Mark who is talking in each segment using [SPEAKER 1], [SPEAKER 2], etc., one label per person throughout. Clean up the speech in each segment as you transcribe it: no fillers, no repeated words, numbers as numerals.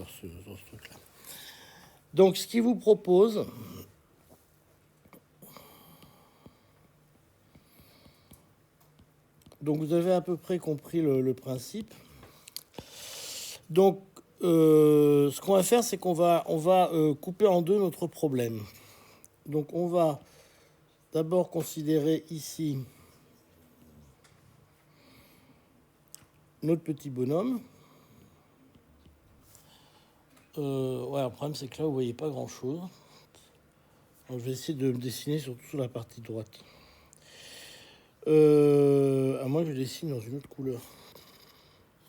[SPEAKER 1] trompeur dans ce truc-là. Donc, ce qu'il vous propose, donc vous avez à peu près compris le principe. Donc, ce qu'on va faire, c'est qu'on va couper en deux notre problème. Donc, on va d'abord considérer ici notre petit bonhomme. Ouais, le problème, c'est que là, vous ne voyez pas grand-chose. Donc, je vais essayer de me dessiner surtout sur la partie droite. À moins que je dessine dans une autre couleur.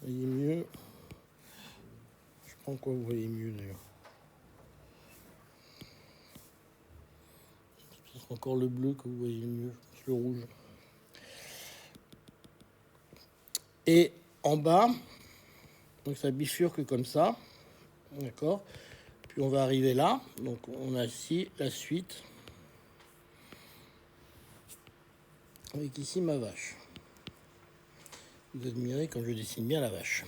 [SPEAKER 1] Vous voyez mieux. Je prends quoi, vous voyez mieux d'ailleurs. C'est encore le bleu que vous voyez mieux, le rouge. Et en bas, donc ça bifurque comme ça, d'accord. Puis on va arriver là, donc on a ici la suite, avec ici ma vache. Vous admirez quand je dessine bien la vache.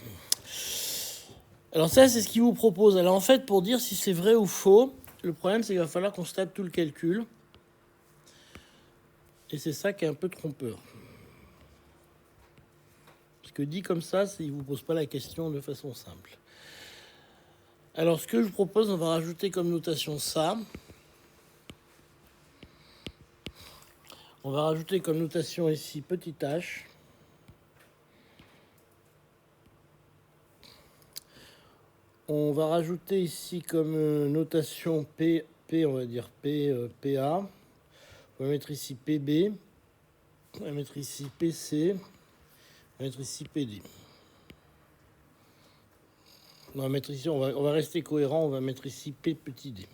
[SPEAKER 1] Alors ça, c'est ce qu'il vous propose. Alors en fait, pour dire si c'est vrai ou faux, le problème c'est qu'il va falloir qu'on se tape tout le calcul. Et c'est ça qui est un peu trompeur. Parce que dit comme ça, il ne vous pose pas la question de façon simple. Alors ce que je vous propose, on va rajouter comme notation ça. On va rajouter comme notation ici petit h. On va rajouter ici comme notation P, on va dire PA. On va mettre ici PB. On va mettre ici PC. On va mettre ici PD. On va mettre ici, on va rester cohérent, on va mettre ici P petit d.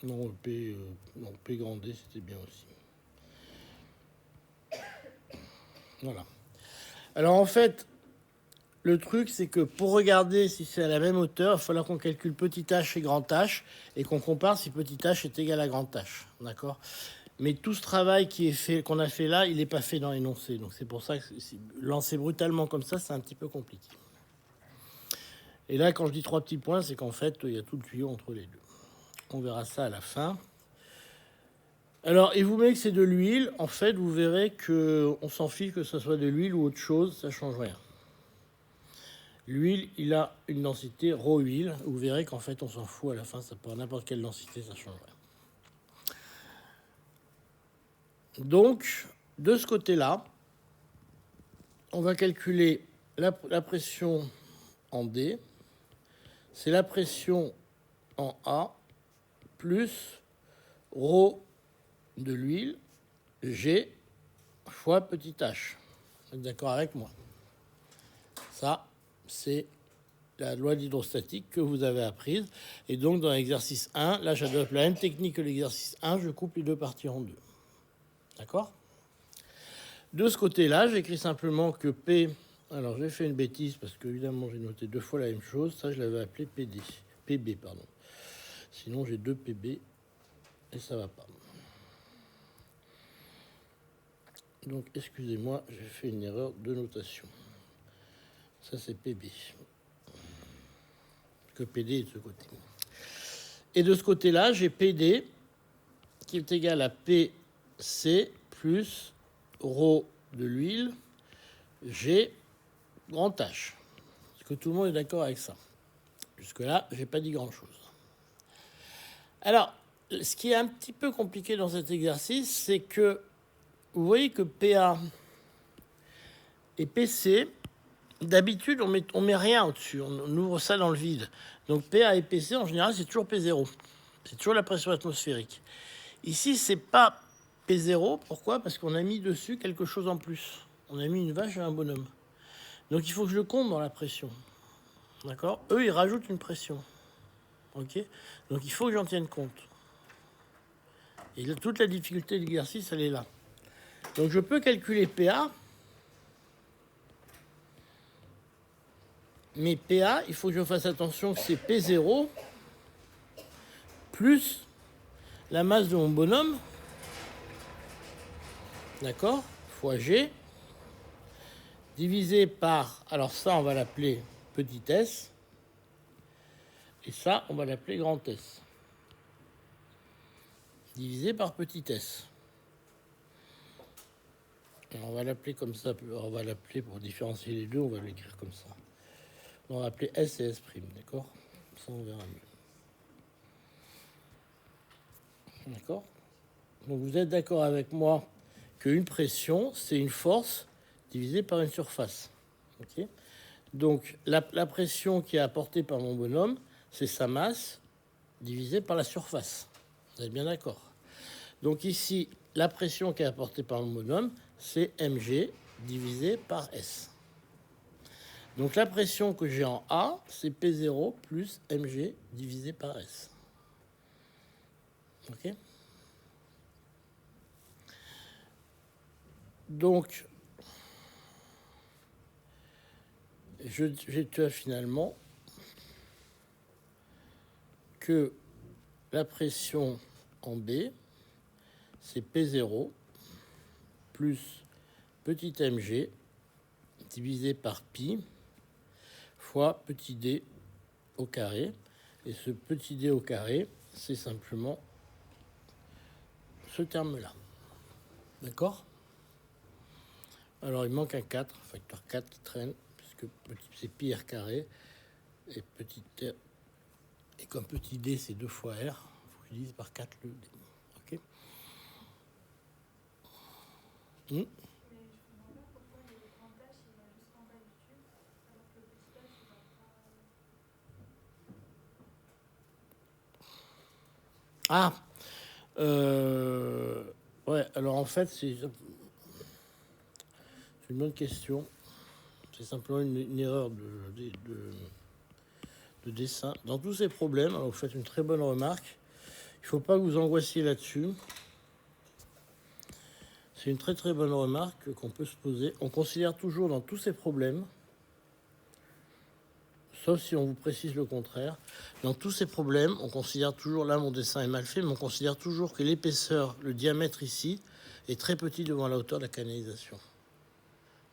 [SPEAKER 1] Non, P grand D, c'était bien aussi. Voilà. Alors en fait, le truc, c'est que pour regarder si c'est à la même hauteur, il va falloir qu'on calcule petit h et grand H et qu'on compare si petit h est égal à grand H. D'accord ? Mais tout ce travail qu'on a fait là, il n'est pas fait dans l'énoncé. Donc c'est pour ça que lancer brutalement comme ça, c'est un petit peu compliqué. Et là, quand je dis 3 petits points, c'est qu'en fait, il y a tout le tuyau entre les deux. On verra ça à la fin. Alors, et vous mettez que c'est de l'huile, en fait, vous verrez qu'on s'en fiche que ce soit de l'huile ou autre chose, ça ne change rien. L'huile, il a une densité ρ huile. Vous verrez qu'en fait, on s'en fout à la fin, ça peut avoir n'importe quelle densité, ça ne change rien. Donc, de ce côté-là, on va calculer la pression en D. C'est la pression en A plus ρ de l'huile, G fois petit h. Vous êtes d'accord avec moi? Ça, c'est la loi d'hydrostatique que vous avez apprise. Et donc, dans l'exercice 1, là, j'adopte la même technique que l'exercice 1, je coupe les deux parties en deux. D'accord? De ce côté-là, j'écris simplement que P... Alors, j'ai fait une bêtise parce que, évidemment, j'ai noté deux fois la même chose. Ça, je l'avais appelé PD. PB, pardon. Sinon, j'ai deux PB et ça va pas. Donc, excusez-moi, j'ai fait une erreur de notation. Ça, c'est PB. Que PD est de ce côté. Et de ce côté-là, j'ai PD qui est égal à PC plus ρ de l'huile, G grand H. Est-ce que tout le monde est d'accord avec ça? Jusque-là, je n'ai pas dit grand-chose. Alors, ce qui est un petit peu compliqué dans cet exercice, c'est que vous voyez que PA et PC, d'habitude, on met rien au-dessus. On ouvre ça dans le vide. Donc PA et PC, en général, c'est toujours P0. C'est toujours la pression atmosphérique. Ici, c'est pas P0. Pourquoi? Parce qu'on a mis dessus quelque chose en plus. On a mis une vache et un bonhomme. Donc il faut que je le compte dans la pression. D'accord? Eux, ils rajoutent une pression. Ok? Donc il faut que j'en tienne compte. Et là, toute la difficulté de l'exercice, elle est là. Donc je peux calculer PA. Mais PA, il faut que je fasse attention que c'est P0 plus la masse de mon bonhomme, d'accord, fois G, divisé par, alors ça, on va l'appeler petit s, et ça, on va l'appeler grand S, divisé par petit s. Et on va l'appeler comme ça, on va l'appeler, pour différencier les deux, on va l'écrire comme ça. On va appeler S et S', d'accord? Ça, on verra mieux. D'accord? Donc vous êtes d'accord avec moi qu'une pression, c'est une force divisée par une surface. Okay, donc la pression qui est apportée par mon bonhomme, c'est sa masse divisée par la surface. Vous êtes bien d'accord? Donc ici, la pression qui est apportée par mon bonhomme, c'est mg divisé par S. Donc la pression que j'ai en A, c'est P0 plus mg divisé par S. Ok? Donc, j'ai finalement que la pression en B, c'est P0 plus petit mg divisé par pi fois petit d au carré. Et ce petit d au carré, c'est simplement ce terme-là. D'accord? Alors, il manque un 4, facteur 4 qui traîne, puisque c'est pi r carré, et petit r, et comme petit d, c'est 2 fois r, il faut que je divise par 4 le d. Ok? Ah, ouais, alors en fait, c'est une bonne question. C'est simplement une erreur de dessin. Dans tous ces problèmes, alors vous faites une très bonne remarque. Il ne faut pas que vous angoissiez là-dessus. C'est une très très bonne remarque qu'on peut se poser. On considère toujours dans tous ces problèmes, sauf si on vous précise le contraire, dans tous ces problèmes, on considère toujours, là mon dessin est mal fait, mais on considère toujours que l'épaisseur, le diamètre ici, est très petit devant la hauteur de la canalisation.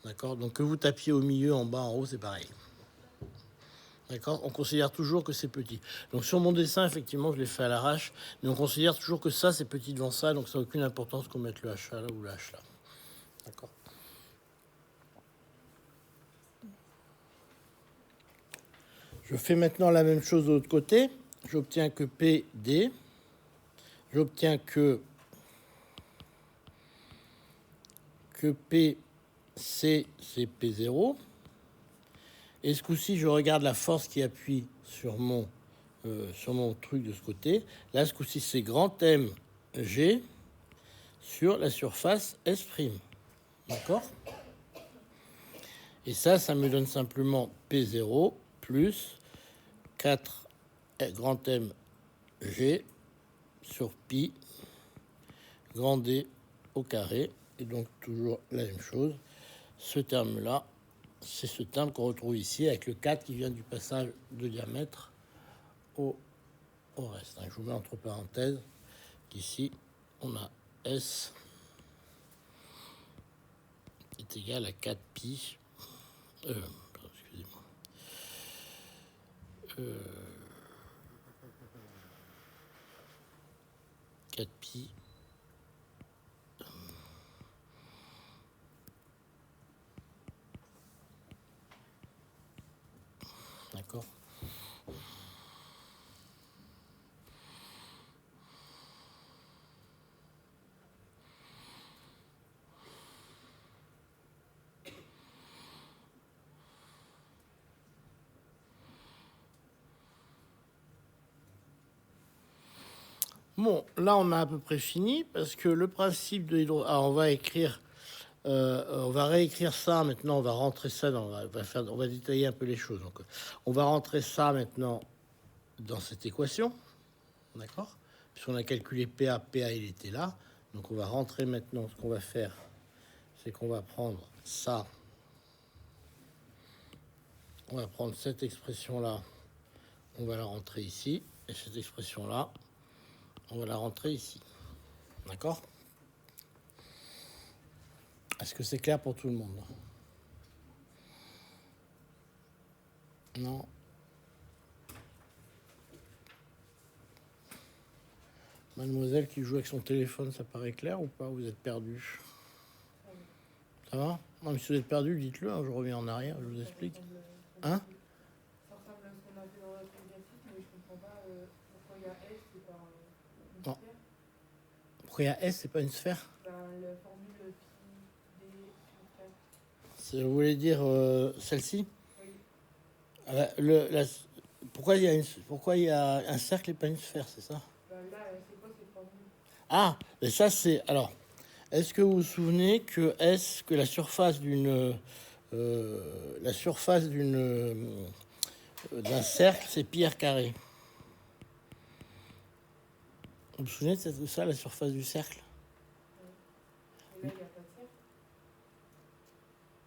[SPEAKER 1] D'accord? Donc que vous tapiez au milieu, en bas, en haut, c'est pareil. D'accord? On considère toujours que c'est petit. Donc sur mon dessin, effectivement, je l'ai fait à l'arrache, mais on considère toujours que ça, c'est petit devant ça, donc ça n'a aucune importance qu'on mette le H là ou le H là. D'accord? Je fais maintenant la même chose de l'autre côté. J'obtiens que PD. J'obtiens que PC, c'est P0. Et ce coup-ci, je regarde la force qui appuie sur mon truc de ce côté. Là, ce coup-ci, c'est grand MG sur la surface S'. D'accord? Et ça me donne simplement P0 plus 4 grand M G sur pi grand D au carré. Et donc toujours la même chose. Ce terme-là, c'est ce terme qu'on retrouve ici avec le 4 qui vient du passage de diamètre au reste. Je vous mets entre parenthèses qu'ici, on a S qui est égal à 4 pi. Excusez-moi. 4 pi. D'accord. Bon, là, on a à peu près fini parce que le principe de l'hydro... Ah, on va réécrire ça maintenant. On va rentrer ça dans... On va détailler un peu les choses. Donc, on va rentrer ça maintenant dans cette équation. D'accord? Puisqu'on a calculé PA. PA, il était là. Donc, on va rentrer maintenant. Ce qu'on va faire, c'est qu'on va prendre ça. On va prendre cette expression-là. On va la rentrer ici. Et cette expression-là, on va la rentrer ici. D'accord? Est-ce que c'est clair pour tout le monde? Non. Mademoiselle qui joue avec son téléphone, ça paraît clair ou pas? Vous êtes perdu? Ça va? Non, mais si vous êtes perdu, dites-le, hein, je reviens en arrière, je vous explique. Hein?
[SPEAKER 2] Ça ressemble à ce qu'on a fait dans notre exercice, mais je comprends pas pourquoi il y a S, c'est pas une
[SPEAKER 1] Non.
[SPEAKER 2] sphère.
[SPEAKER 1] Pourquoi il y a S, c'est pas une sphère?
[SPEAKER 2] Ben, la formule pi d sur 4.
[SPEAKER 1] Vous voulez dire celle-ci?
[SPEAKER 2] Oui.
[SPEAKER 1] Pourquoi il y a un cercle et pas une sphère, c'est ça?
[SPEAKER 2] Ben, là, c'est quoi cette formule?
[SPEAKER 1] Ah, mais ça c'est... Alors, est-ce que vous vous souvenez que la surface d'un cercle, c'est pi r carré? Vous vous souvenez de ça, la surface du cercle?
[SPEAKER 2] Et là, il n'y a pas de cercle.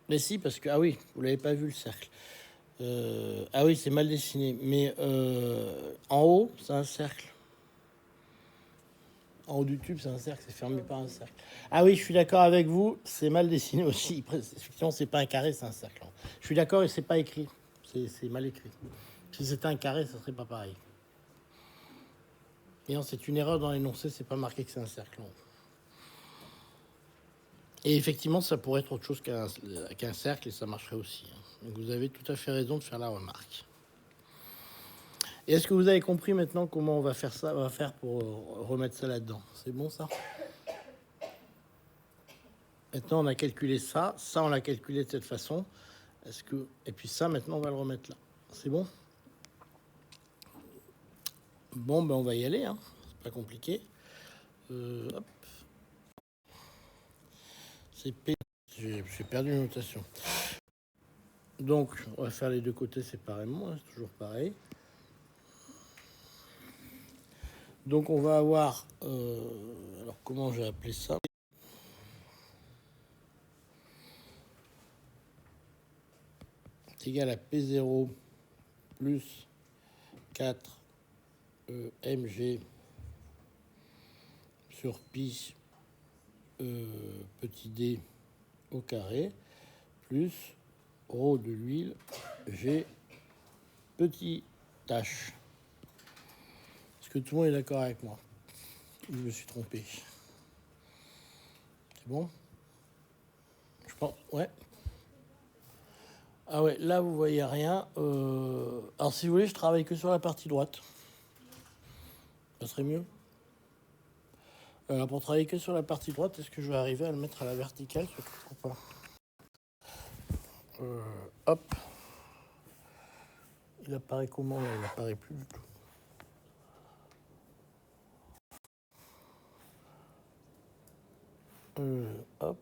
[SPEAKER 1] Mais si, parce que... Ah oui, vous l'avez pas vu, le cercle. Ah oui, c'est mal dessiné. Mais en haut, c'est un cercle. En haut du tube, c'est un cercle, c'est fermé par un cercle. Ah oui, je suis d'accord avec vous, c'est mal dessiné aussi. Effectivement, c'est pas un carré, c'est un cercle. Je suis d'accord et c'est pas écrit. C'est mal écrit. Si c'était un carré, ça serait pas pareil. Et non, c'est une erreur dans l'énoncé, c'est pas marqué que c'est un cercle. Et effectivement, ça pourrait être autre chose qu'un cercle et ça marcherait aussi. Donc vous avez tout à fait raison de faire la remarque. Et est-ce que vous avez compris maintenant comment on va faire ça, on va faire pour remettre ça là-dedans? C'est bon ça? Maintenant, on a calculé ça. Ça, on l'a calculé de cette façon. Et puis ça, maintenant, on va le remettre là. C'est bon? Bon, ben on va y aller. Hein. C'est pas compliqué. Hop. C'est P. J'ai perdu une notation. Donc, on va faire les deux côtés séparément. Hein, c'est toujours pareil. Donc, on va avoir... alors, comment j'ai appelé ça? C'est égal à P0 plus 4 mg sur pi petit d au carré plus ρ de l'huile g petit h. Est-ce que tout le monde est d'accord avec moi? Je me suis trompé. C'est bon? Je pense, ouais. Ah ouais, là vous voyez rien. Alors si vous voulez, je travaille que sur la partie droite. Ça serait mieux. Alors pour travailler que sur la partie droite, est-ce que je vais arriver à le mettre à la verticale ou pas? Hop. Il apparaît comment là? Il apparaît plus du tout. Hop.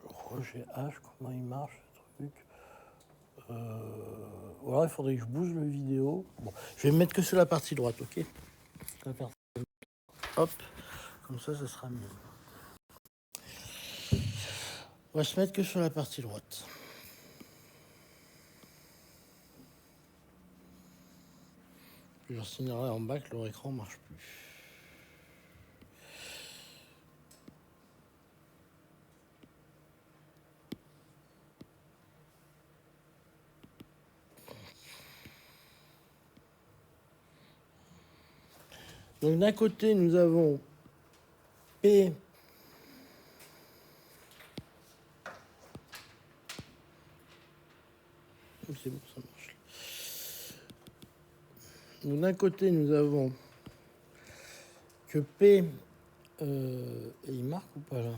[SPEAKER 1] Roger H, comment il marche ce truc? Voilà, il faudrait que je bouge le vidéo. Bon, je vais me mettre que sur la partie droite, ok? Hop, comme ça sera mieux. On va se mettre que sur la partie droite. Je leur signalerai en bas que leur écran ne marche plus. Donc d'un côté, nous avons P c'est bon, ça marche. Donc d'un côté, nous avons que P et il marque ou pas là?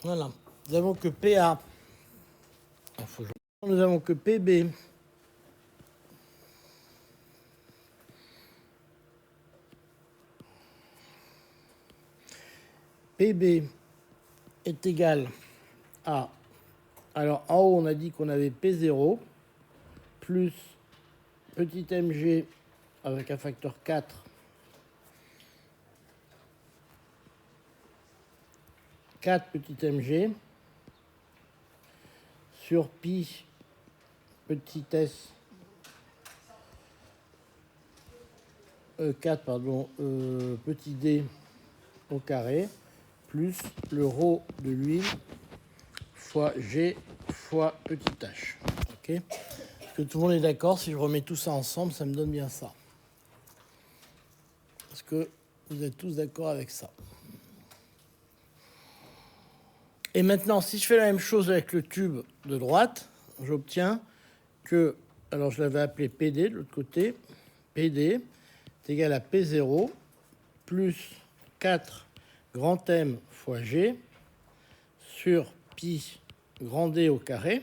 [SPEAKER 1] Voilà. Nous avons que PA. Nous avons que PB. PB est égal à... Alors, en haut, on a dit qu'on avait P0 plus petit mg avec un facteur 4 petit mg sur pi petit s 4, pardon, petit d au carré, plus le ρ de l'huile fois G fois petit h. Ok. Est-ce que tout le monde est d'accord? Si je remets tout ça ensemble, ça me donne bien ça. Est-ce que vous êtes tous d'accord avec ça? Et maintenant, si je fais la même chose avec le tube de droite, j'obtiens que, alors je l'avais appelé PD de l'autre côté, PD est égal à P0 plus 4 grand M fois G sur pi grand D au carré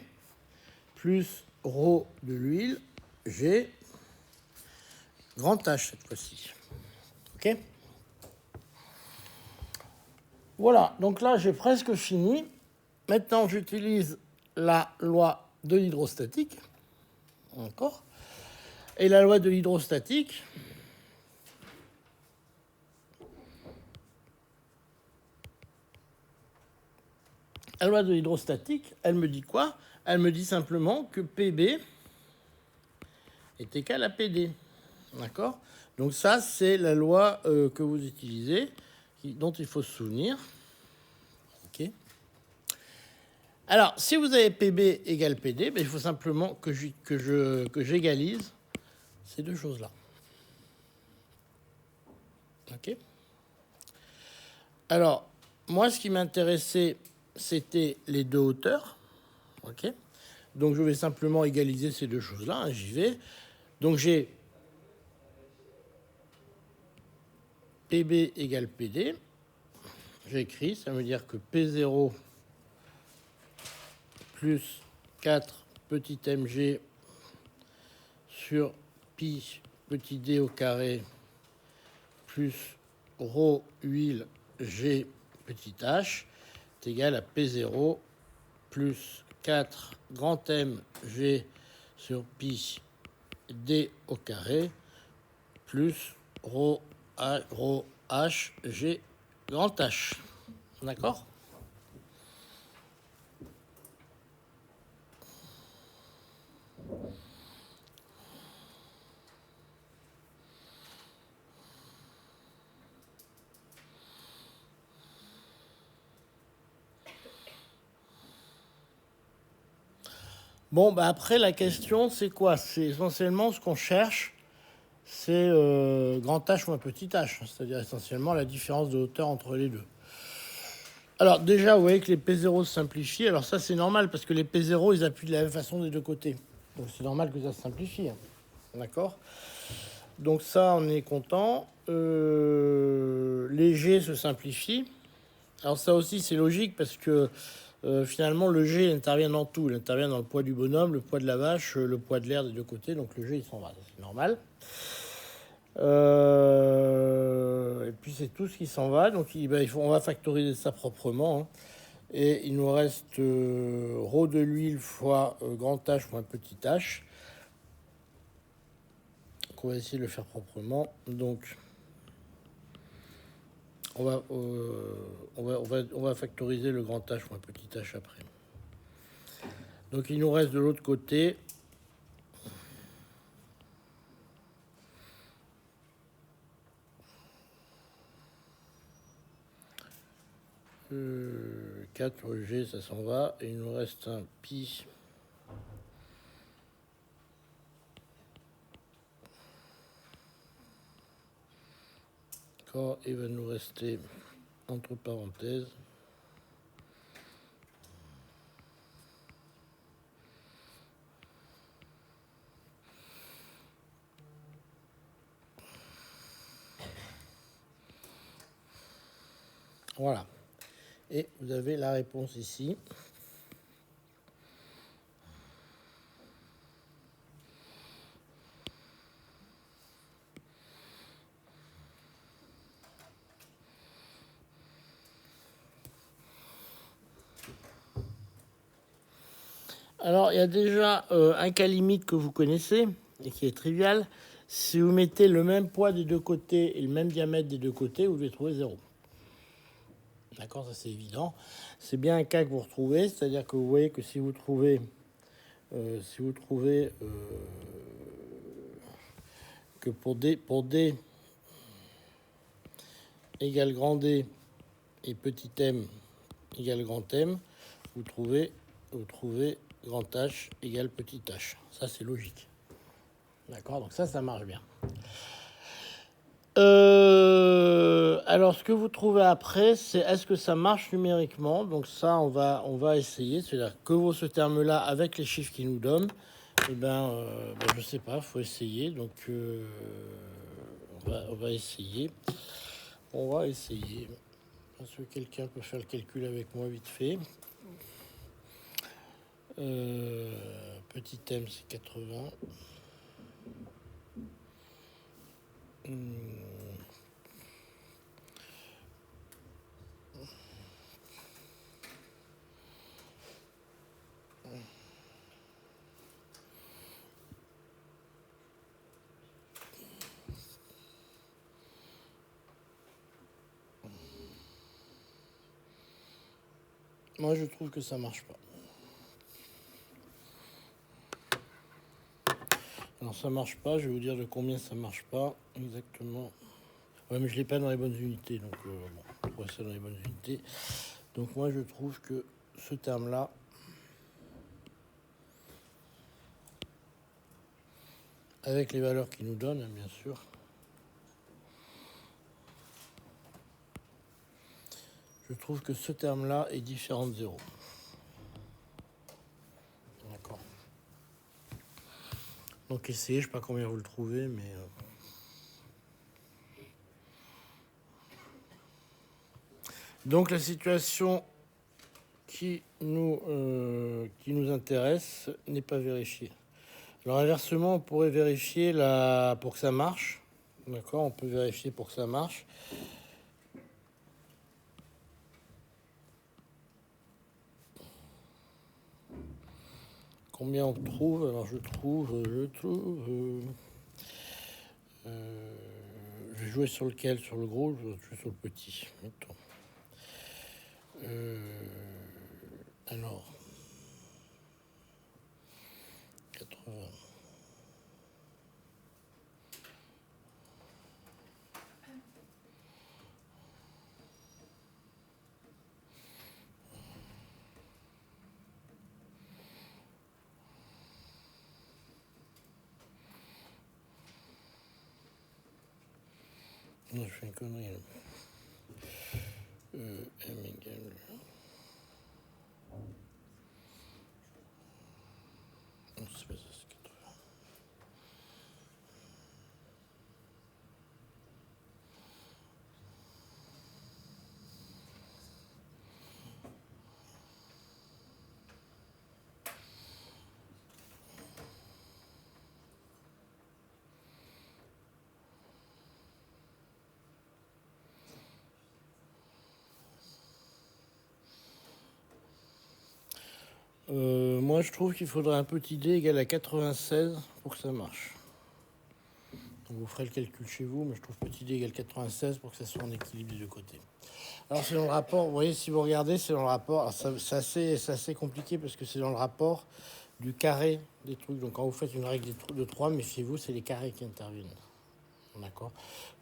[SPEAKER 1] plus ρ de l'huile G grand H cette fois-ci. Ok? Voilà, donc là j'ai presque fini. Maintenant j'utilise la loi de l'hydrostatique. D'accord? Et la loi de l'hydrostatique, elle me dit quoi? Elle me dit simplement que PB est égal à PD. D'accord? Donc ça, c'est la loi que vous utilisez, dont il faut se souvenir. Ok. Alors, si vous avez PB égale PD, ben, il faut simplement que j'égalise ces deux choses-là. Ok. Alors, moi, ce qui m'intéressait, c'était les deux hauteurs. Ok. Donc, je vais simplement égaliser ces deux choses-là. Hein, j'y vais. Donc, j'ai PB égale PD. J'écris, ça veut dire que P0 plus 4 petit mg sur pi petit d au carré plus ρ huile g petit h est égal à P0 plus 4 grand M g sur pi d au carré plus ρ h g grand H. D'accord? Bon, bah après, la question, c'est quoi? C'est essentiellement ce qu'on cherche, c'est grand H moins petit h, c'est-à-dire essentiellement la différence de hauteur entre les deux. Alors déjà, vous voyez que les P0 se simplifient. Alors ça, c'est normal, parce que les P0, ils appuient de la même façon des deux côtés. Donc c'est normal que ça se simplifie. D'accord? Donc ça, on est content. Les G se simplifient. Alors ça aussi, c'est logique, parce que finalement, le G intervient dans tout. Il intervient dans le poids du bonhomme, le poids de la vache, le poids de l'air des deux côtés. Donc le G, il s'en va. C'est normal. Et puis c'est tout ce qui s'en va. Donc on va factoriser ça proprement. Hein. Et il nous reste ρ de l'huile fois grand H moins petit h. Donc on va essayer de le faire proprement. Donc on va factoriser le grand H moins petit h après. Donc il nous reste de l'autre côté 4G, ça s'en va. Et il nous reste un pi. D'accord, il va nous rester entre parenthèses. Voilà. Et vous avez la réponse ici. Alors, il y a déjà un cas limite que vous connaissez et qui est trivial. Si vous mettez le même poids des deux côtés et le même diamètre des deux côtés, vous devez trouver 0. D'accord, ça c'est évident. C'est bien un cas que vous retrouvez, c'est-à-dire que vous voyez que si vous trouvez que pour D égale grand D et petit m égale grand M, vous trouvez grand H égale petit h. Ça, c'est logique. D'accord? Donc ça marche bien. Alors, ce que vous trouvez après, c'est est-ce que ça marche numériquement? Donc ça, on va essayer. C'est-à-dire que vaut ce terme-là avec les chiffres qu'il nous donne? Eh ben, je sais pas, faut essayer. Donc, on va essayer. On va essayer. Est-ce que quelqu'un peut faire le calcul avec moi vite fait? Petit m, c'est 80. Moi, je trouve que ça marche pas. Alors, ça marche pas. Je vais vous dire de combien ça marche pas exactement. Ouais, mais je l'ai pas dans les bonnes unités. Donc, bon, on voit ça dans les bonnes unités. Donc, moi, je trouve que ce terme-là, avec les valeurs qu'il nous donne, bien sûr, je trouve que ce terme-là est différent de 0. D'accord. Donc essayez, je ne sais pas combien vous le trouvez, mais... Donc la situation qui nous intéresse n'est pas vérifiée. Alors inversement, on pourrait vérifier pour que ça marche. D'accord, on peut vérifier pour que ça marche. Combien on trouve? Alors je trouve. Je vais jouer sur lequel? Sur le gros, je vais jouer sur le petit. Mettons. Alors, 80. Non, je fais une connerie. M égale... Non, c'est pas ça, c'est 80. Moi, je trouve qu'il faudrait un petit d égal à 96 pour que ça marche. Donc, vous ferez le calcul chez vous, mais je trouve petit d égale 96 pour que ça soit en équilibre des deux côtés. Alors, c'est dans le rapport, vous voyez, si vous regardez, c'est dans le rapport. C'est assez compliqué parce que c'est dans le rapport du carré des trucs. Donc, quand vous faites une règle de 3, méfiez-vous, c'est les carrés qui interviennent. D'accord?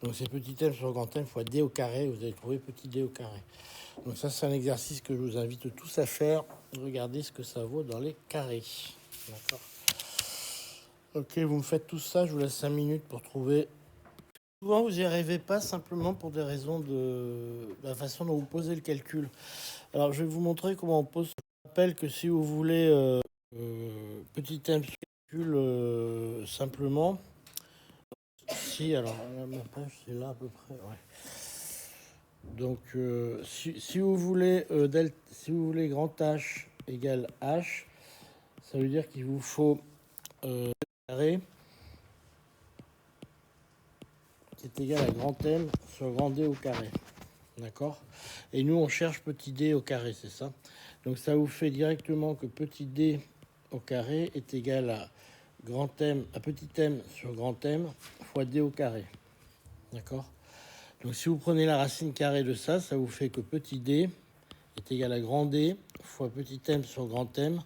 [SPEAKER 1] Donc, c'est petit m sur grand m fois d au carré. Vous allez trouver petit d au carré. Donc ça, c'est un exercice que je vous invite tous à faire. Regardez ce que ça vaut dans les carrés. D'accord. Ok, vous me faites tout ça. Je vous laisse 5 minutes pour trouver. Souvent, vous n'y arrivez pas simplement pour des raisons de la façon dont vous posez le calcul. Alors, je vais vous montrer comment on pose. Je rappelle que si vous voulez petit m sur calcul simplement. Si, alors, ma page, c'est là à peu près. Ouais. Donc, si vous voulez grand H égale H, ça veut dire qu'il vous faut carré qui est égal à grand M sur grand D au carré. D'accord? Et nous, on cherche petit d au carré, c'est ça? Donc, ça vous fait directement que petit d au carré est égal à petit m sur grand M fois d au carré. D'accord? Donc, si vous prenez la racine carrée de ça, ça vous fait que petit d est égal à grand D fois petit m sur grand M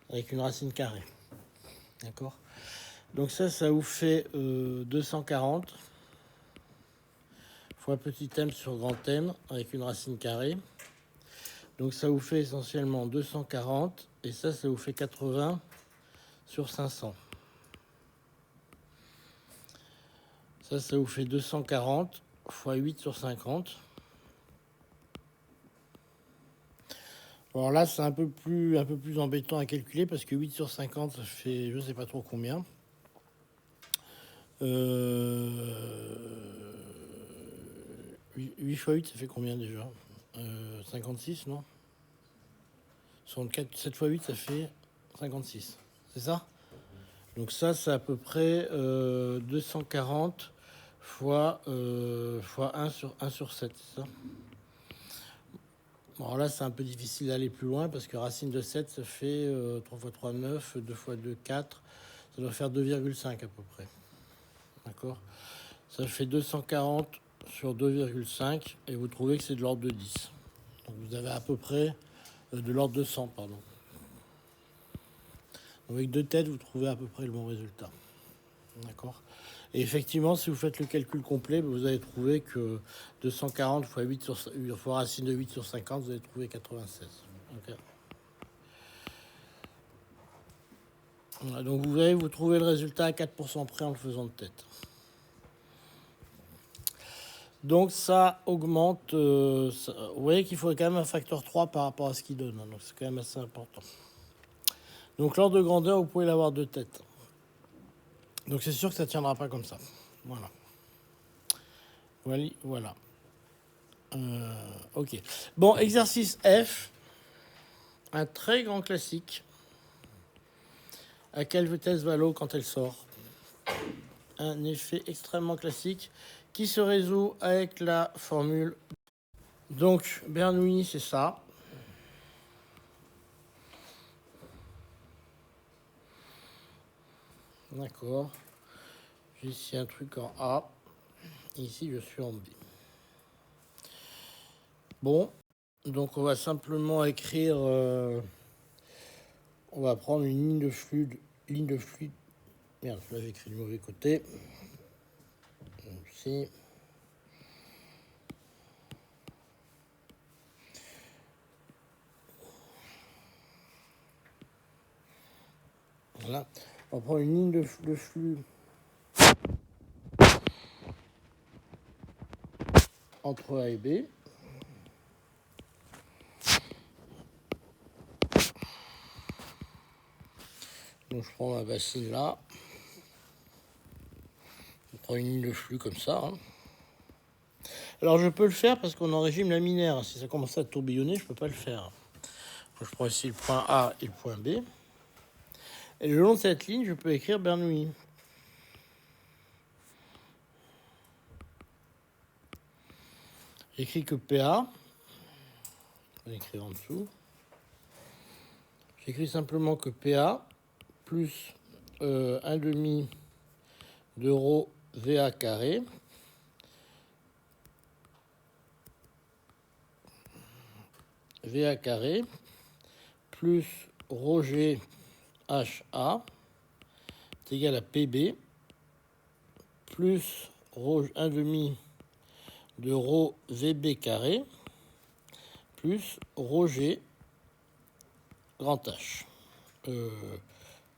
[SPEAKER 1] avec une racine carrée. D'accord? Donc ça vous fait 240 fois fois petit m sur grand M avec une racine carrée. Donc ça vous fait essentiellement 240 et ça vous fait 80 sur 500. Ça vous fait 240 fois 8 sur 50. Alors là, c'est un peu plus embêtant à calculer parce que 8 sur 50, ça fait je ne sais pas trop combien. 8 fois 8, ça fait combien déjà 56, non 64, 7 fois 8, ça fait 56. C'est ça? Donc ça, c'est à peu près 240 fois 1 sur 7, c'est ça? Bon, alors là, c'est un peu difficile d'aller plus loin parce que racine de 7, ça fait 3 fois 3, 9, 2 fois 2, 4. Ça doit faire 2,5 à peu près. D'accord? Ça fait 240 sur 2,5 et vous trouvez que c'est de l'ordre de 10. Donc vous avez à peu près de l'ordre de 100, pardon. Donc avec deux têtes, vous trouvez à peu près le bon résultat. D'accord? Et effectivement, si vous faites le calcul complet, vous allez trouver que 240 fois 8 fois racine de 8 sur 50, vous allez trouver 96. Okay. Voilà, donc vous trouvez le résultat à 4% près en le faisant de tête. Donc ça augmente, vous voyez qu'il faut quand même un facteur 3 par rapport à ce qu'il donne, hein, donc c'est quand même assez important. Donc l'ordre de grandeur, vous pouvez l'avoir de tête. Donc c'est sûr que ça ne tiendra pas comme ça. Voilà. Voilà. Ok. Bon, exercice F, un très grand classique. À quelle vitesse va l'eau quand elle sort? Un effet extrêmement classique qui se résout avec la formule. Donc, Bernoulli, c'est ça. D'accord. J'ai ici un truc en A. Ici, je suis en B. Bon, donc on va simplement écrire... on va prendre une ligne de fluide. Merde, je l'avais écrit du mauvais côté. Ici. Voilà. On va prendre une ligne de flux entre A et B. Donc je prends ma bassine là. Je prends une ligne de flux comme ça. Hein. Alors je peux le faire parce qu'on est en régime laminaire. Si ça commence à tourbillonner, je ne peux pas le faire. Donc, je prends ici le point A et le point B. Et le long de cette ligne, je peux écrire Bernoulli. J'écris que PA. Je vais écrire en dessous. J'écris simplement que PA plus 1 demi de rho VA carré plus rho G HA est égal à PB plus rho 1 demi de rho VB carré plus rho G grand H.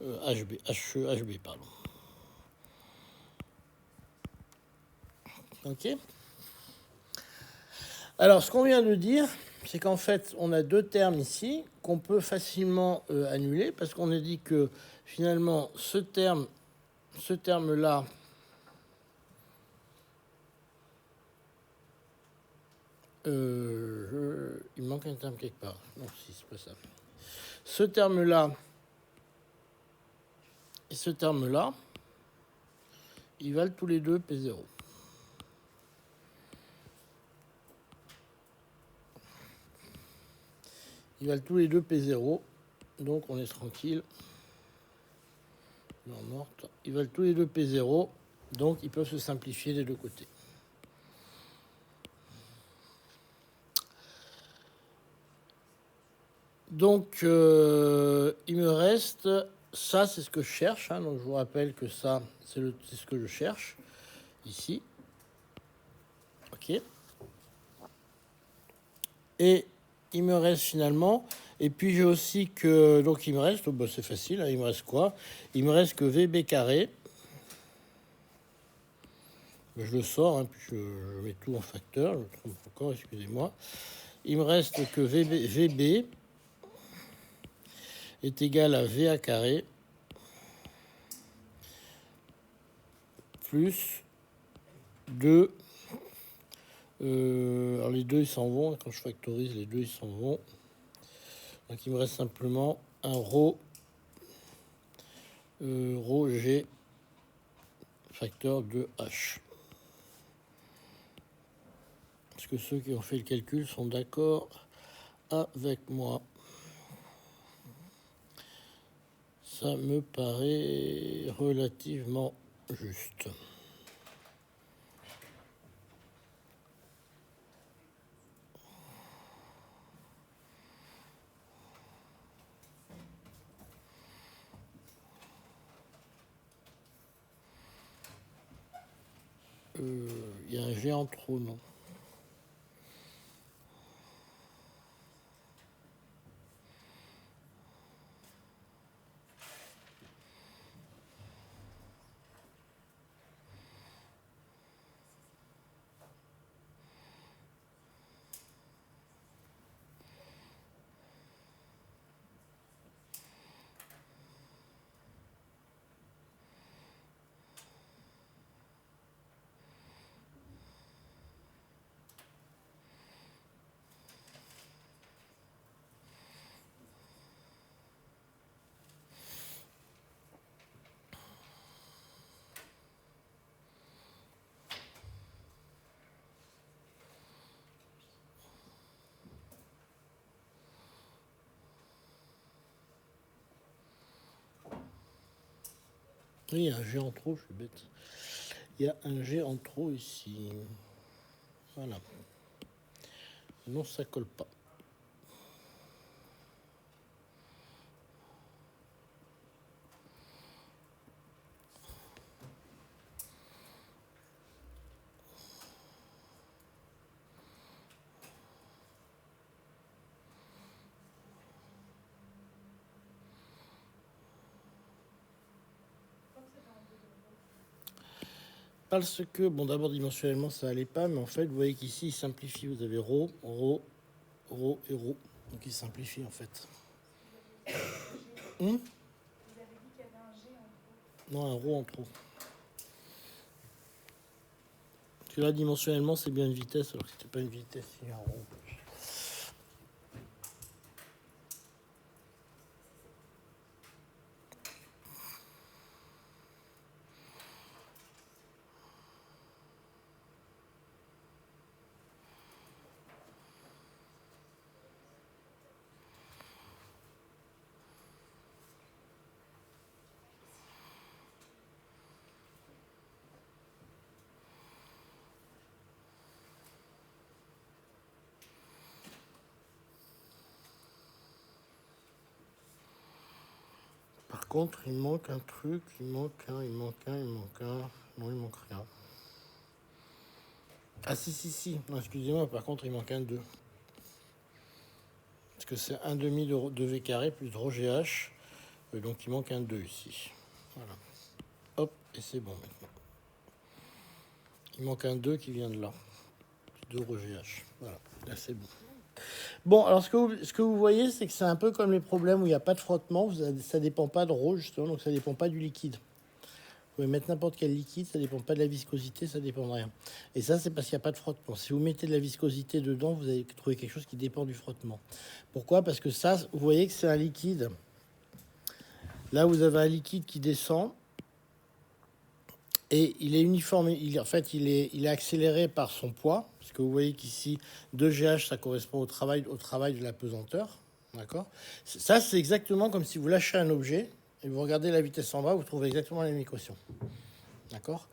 [SPEAKER 1] HB, pardon. Ok. Alors, ce qu'on vient de dire, c'est qu'en fait, on a deux termes ici qu'on peut facilement annuler parce qu'on a dit que finalement, ce terme-là, il manque un terme quelque part. Non, si, c'est pas ça. Ce terme-là et ce terme-là, ils valent tous les deux P0. Ils valent tous les deux P0, donc on est tranquille. Non, morte. Ils valent tous les deux P0, donc ils peuvent se simplifier des deux côtés. Donc, il me reste, ça c'est ce que je cherche, hein, donc je vous rappelle que ça c'est ce que je cherche, ici. Ok. marqué. Et il me reste finalement, et puis j'ai aussi que, donc il me reste, oh bah c'est facile, hein, il me reste quoi? Il me reste que VB carré. Je le sors, hein, puis je mets tout en facteur, je me trompe encore, excusez-moi. Il me reste que VB est égal à VA carré plus 2. Alors les deux ils s'en vont, quand je factorise les deux ils s'en vont. Donc il me reste simplement un rho G facteur de H. Est-ce que ceux qui ont fait le calcul sont d'accord avec moi? Ça me paraît relativement juste. Il y a un G en trop, non? Oui, il y a un G en trop, je suis bête. Il y a un G en trop ici. Voilà. Non, ça colle pas. Parce que, bon, d'abord, dimensionnellement, ça allait pas, mais en fait, vous voyez qu'ici, il simplifie. Vous avez rho et rho. Donc, il simplifie, en fait.
[SPEAKER 2] Vous avez dit qu'il y avait un G en trop.
[SPEAKER 1] Non, un rho en trop. Parce que là, dimensionnellement, c'est bien une vitesse, alors que c'était pas une vitesse, il y a un rho. Par contre, il manque un truc, il manque un. Non, il manque rien. Ah si. Non, excusez-moi, par contre, il manque un 2. Parce que c'est 1 demi de V carré plus rho GH. Donc il manque un 2 ici. Voilà. Hop, et c'est bon maintenant. Il manque un 2 qui vient de là. 2 rho GH. Voilà, là c'est bon. Bon, alors ce que vous voyez, c'est que c'est un peu comme les problèmes où il n'y a pas de frottement. Ça ne dépend pas de rho, justement, donc ça ne dépend pas du liquide. Vous pouvez mettre n'importe quel liquide, ça ne dépend pas de la viscosité, ça ne dépend de rien. Et ça, c'est parce qu'il n'y a pas de frottement. Si vous mettez de la viscosité dedans, vous allez trouver quelque chose qui dépend du frottement. Pourquoi? Parce que ça, vous voyez que c'est un liquide. Là, vous avez un liquide qui descend. Et il est uniforme, en fait, il est accéléré par son poids, parce que vous voyez qu'ici, 2GH, ça correspond au travail de la pesanteur. D'accord? Ça, c'est exactement comme si vous lâchez un objet, et vous regardez la vitesse en bas, vous trouvez exactement la même équation. D'accord?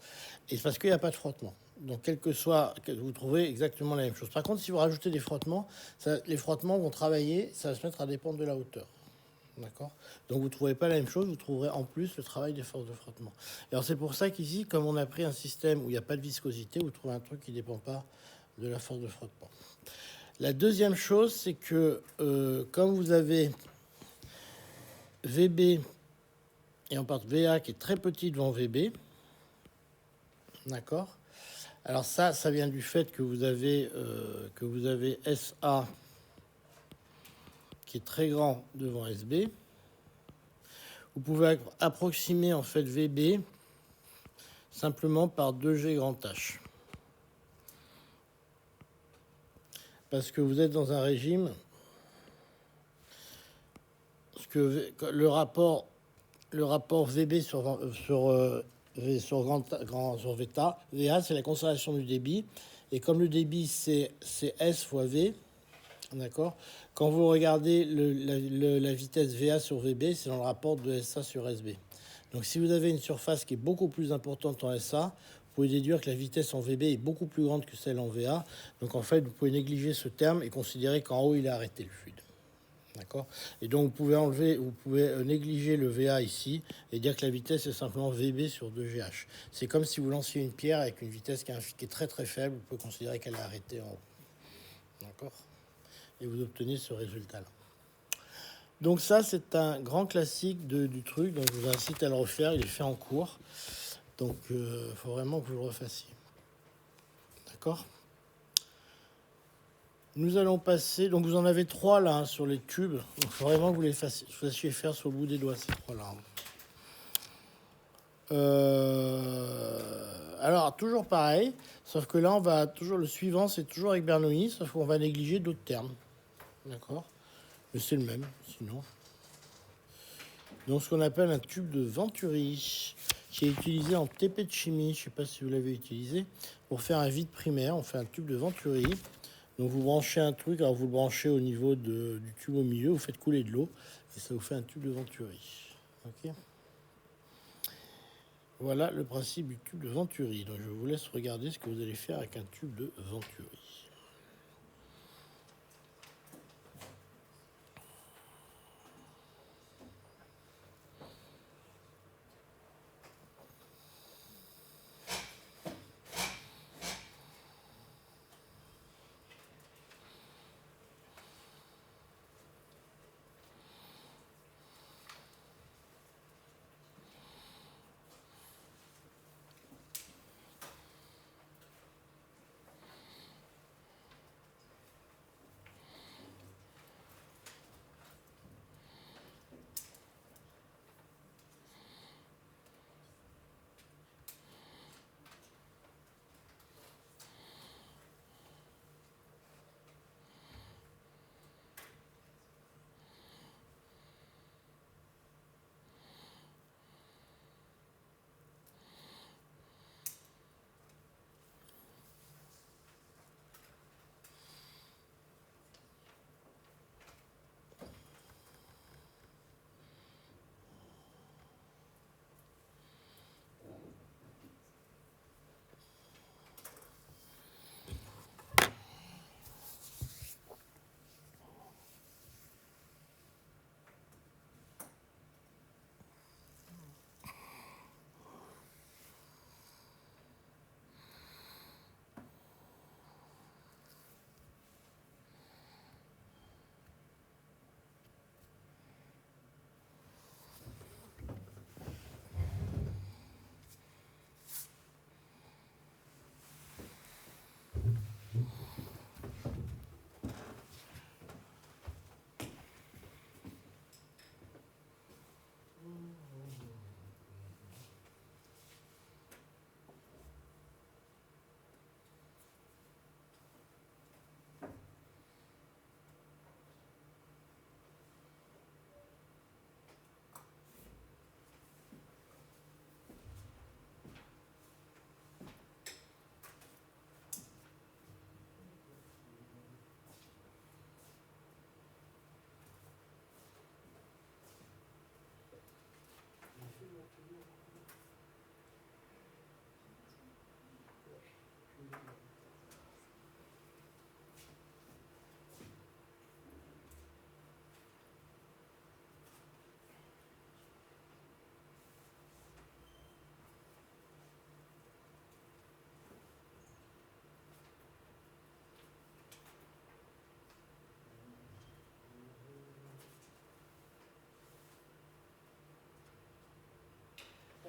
[SPEAKER 1] Et c'est parce qu'il n'y a pas de frottement. Donc, quel que soit, vous trouvez exactement la même chose. Par contre, si vous rajoutez des frottements, les frottements vont travailler, ça va se mettre à dépendre de la hauteur. D'accord? Donc vous ne trouverez pas la même chose, vous trouverez en plus le travail des forces de frottement. Et alors c'est pour ça qu'ici, comme on a pris un système où il n'y a pas de viscosité, vous trouvez un truc qui ne dépend pas de la force de frottement. La deuxième chose, c'est que comme vous avez VB et en part VA qui est très petit devant VB, d'accord? Alors ça vient du fait que vous avez SA qui est très grand devant SB. Vous pouvez approximer en fait VB simplement par 2G grand H. Parce que vous êtes dans un régime, parce que le rapport VB sur VA, c'est la conservation du débit. Et comme le débit, c'est S fois V, d'accord? Quand vous regardez la vitesse VA sur VB, c'est dans le rapport de SA sur SB. Donc si vous avez une surface qui est beaucoup plus importante en SA, vous pouvez déduire que la vitesse en VB est beaucoup plus grande que celle en VA. Donc en fait, vous pouvez négliger ce terme et considérer qu'en haut, il a arrêté le fluide. D'accord? Et donc vous pouvez négliger le VA ici et dire que la vitesse est simplement VB sur 2GH. C'est comme si vous lanciez une pierre avec une vitesse qui est très très faible, vous pouvez considérer qu'elle a arrêté en haut. D'accord? Et vous obtenez ce résultat-là. Donc ça, c'est un grand classique du truc, donc je vous incite à le refaire, il est fait en cours. Donc il faut vraiment que vous le refassiez. D'accord? Nous allons passer, donc vous en avez 3 là sur les tubes, donc il faut vraiment que vous les fassiez faire sur le bout des doigts, ces 3 là. Alors, toujours pareil, sauf que là, on va toujours, le suivant, c'est toujours avec Bernoulli, sauf qu'on va négliger d'autres termes. D'accord? Mais c'est le même, sinon. Donc, ce qu'on appelle un tube de Venturi, qui est utilisé en TP de chimie, je ne sais pas si vous l'avez utilisé, pour faire un vide primaire, on fait un tube de Venturi. Donc, vous branchez un truc, alors vous le branchez au niveau du tube au milieu, vous faites couler de l'eau, et ça vous fait un tube de Venturi. Ok? Voilà le principe du tube de Venturi. Donc je vous laisse regarder ce que vous allez faire avec un tube de Venturi.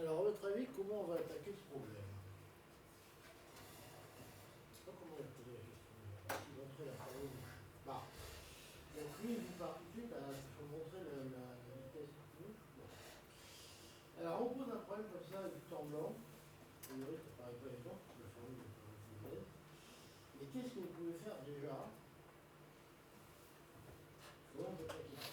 [SPEAKER 1] Alors, à votre avis, comment on va attaquer ce problème? Je sais pas comment il a posé la question. Il va montrer la parole. Bah, donc lui, il vous parle tout de suite, il faut montrer la vitesse du truc. Bon. Alors, on pose un problème comme ça, avec temps blanc. A priori, ça paraît pas évident, parce que la formule est pas mauvaise. Mais qu'est-ce que vous pouvez faire déjà? Comment on peut attaquer ça?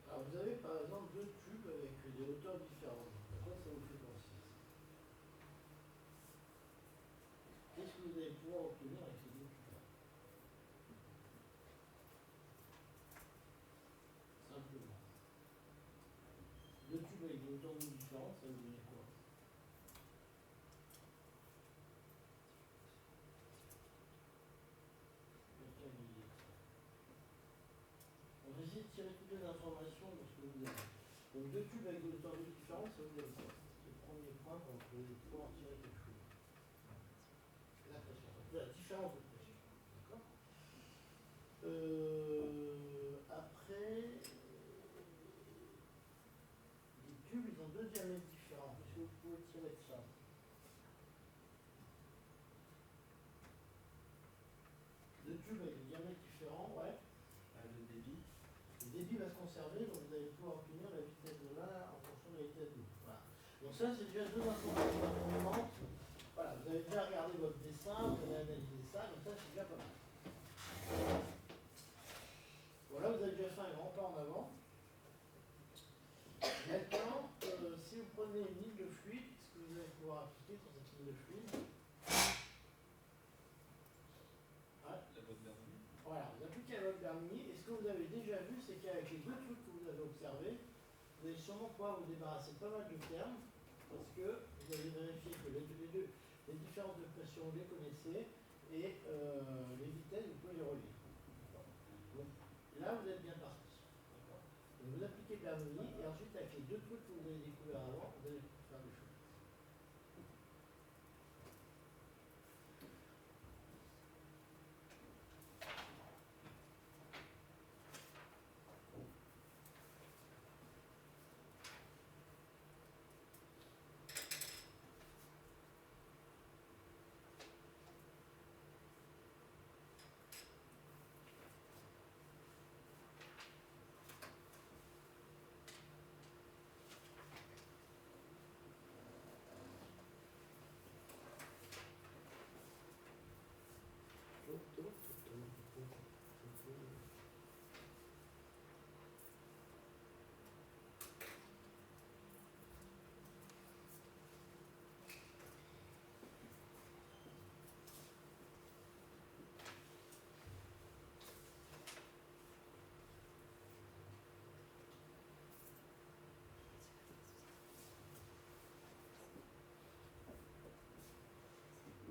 [SPEAKER 1] Alors, vous avez par exemple deux tubes avec des hauteurs différentes. À quoi ça vous fait penser? Qu'est-ce que vous allez pouvoir obtenir avec ces deux tubes-là? Simplement. Deux tubes avec des hauteurs différentes, ça vous donne quoi? On va essayer de tirer toutes les informations de ce que vous avez. Donc deux tubes avec des hauteurs différentes, ça vous donne quoi? C'est le premier point pour pouvoir tirer quelque chose. La pression. La différence de pression. D'accord? Après, les tubes, ils ont deux diamètres différents. Qu'est-ce que vous pouvez tirer de ça? Deux tubes avec des diamètres différents, ouais.
[SPEAKER 3] Le débit.
[SPEAKER 1] Le débit va se conserver, donc vous allez pouvoir obtenir la vitesse de l'un en fonction de la vitesse de l'autre. Voilà. Donc ça, c'est déjà deux informations. Voilà, vous avez déjà regardé votre dessin, vous avez analysé ça, donc ça, c'est déjà pas mal. Voilà, vous avez déjà fait un grand pas en avant. Maintenant, si vous prenez une ligne de fluide, qu'est-ce que vous allez pouvoir appliquer sur cette ligne de fluide? Ouais.
[SPEAKER 3] La boîte Bernoulli.
[SPEAKER 1] Voilà, vous appliquez la loi de Bernoulli. Et ce que vous avez déjà vu, c'est qu'avec les deux trucs que vous avez observés, vous allez sûrement pouvoir vous débarrasser de pas mal de termes, parce que vous allez vérifier que les différences de pression, vous les connaissez, et les vitesses, vous pouvez les relier. Donc là, vous êtes bien parti. Donc vous appliquez Bernoulli, et ensuite, avec les deux trucs que vous avez découverts avant, vous allez faire des choses.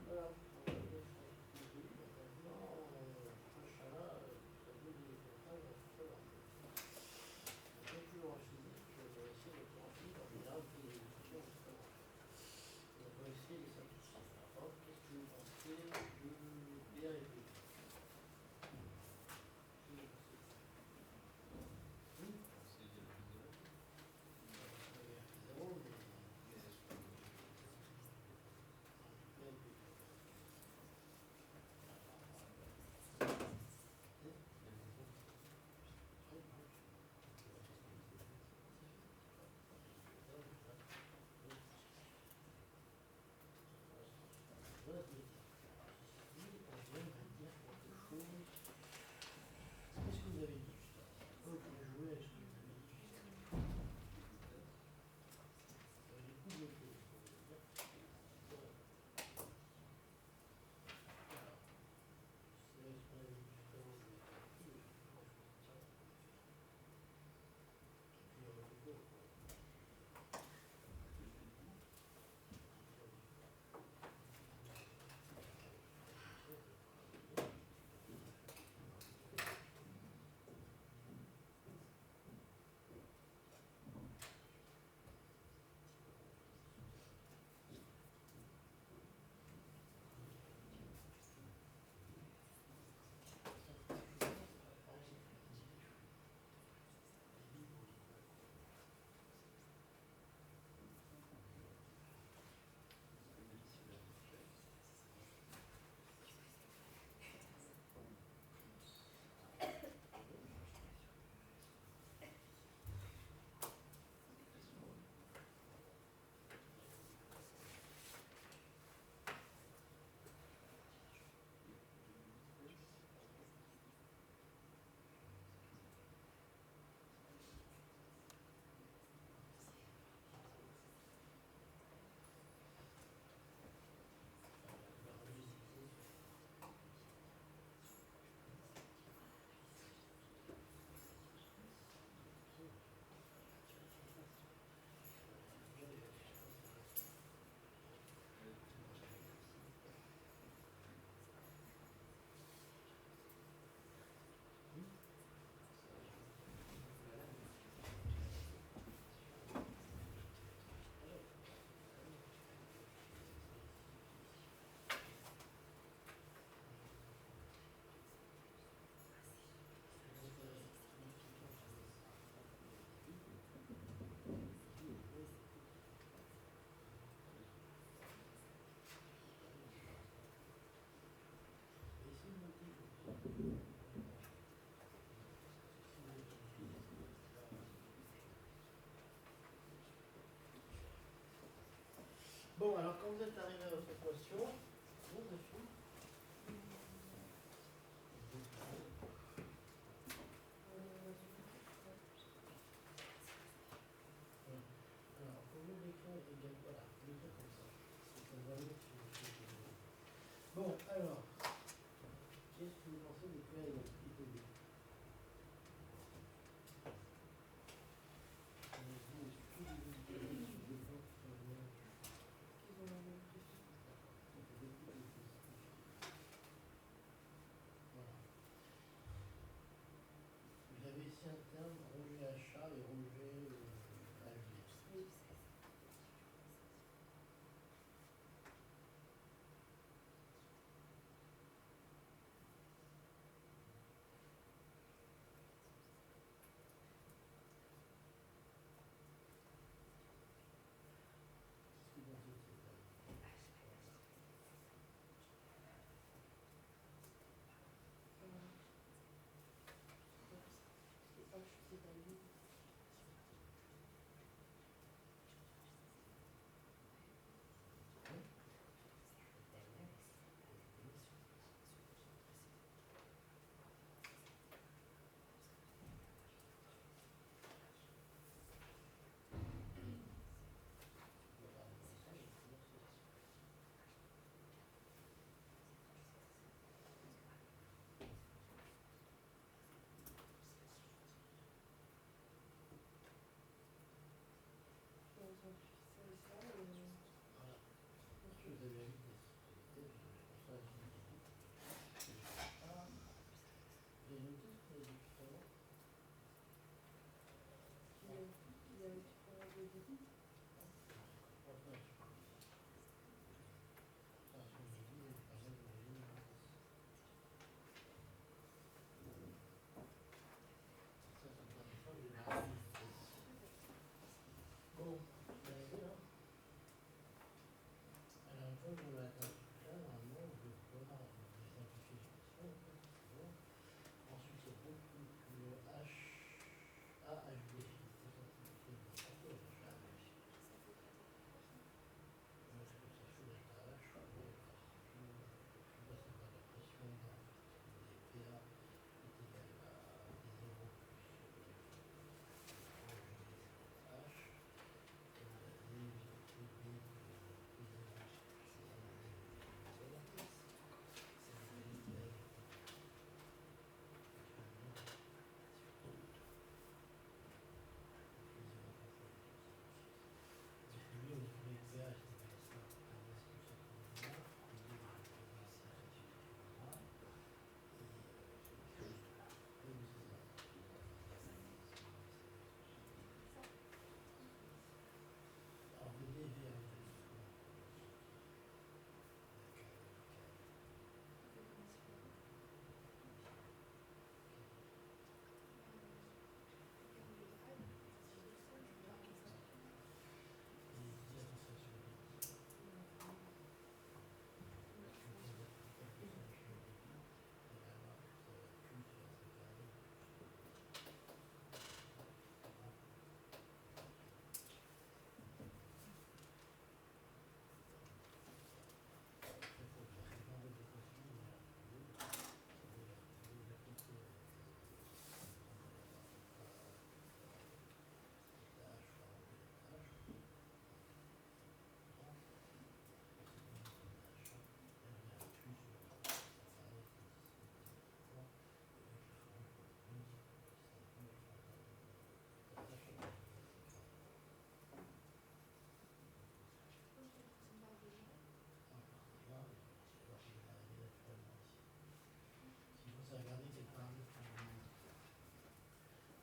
[SPEAKER 1] Voilà. terme Roger Achat et Roger AG.
[SPEAKER 2] C'est pas lui. Bon, vous avez vu, hein? Alors, une fois que on a atteint tout ça, normalement, on veut voir des simplifications. Bon. Ensuite, c'est beaucoup le AHD. C'est simplifié. Pourquoi HAHD? Parce que ça fait la tâche. Je ne sais pas la pression dans les PA est égale à 0 plus H.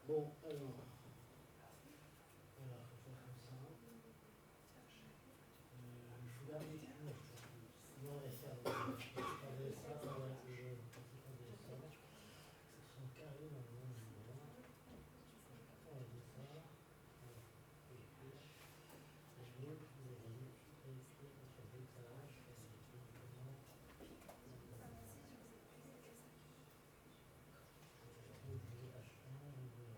[SPEAKER 2] Bon, alors, faut faire comme ça. Je vous garde les cours. Non, les serveurs. Regardez ça, ça va être le principal des serveurs. Ce sont carrés dans le monde du monde. On va dire ça. Et puis, je vais vous dire, écrire sur des tâches. Roger H1, Roger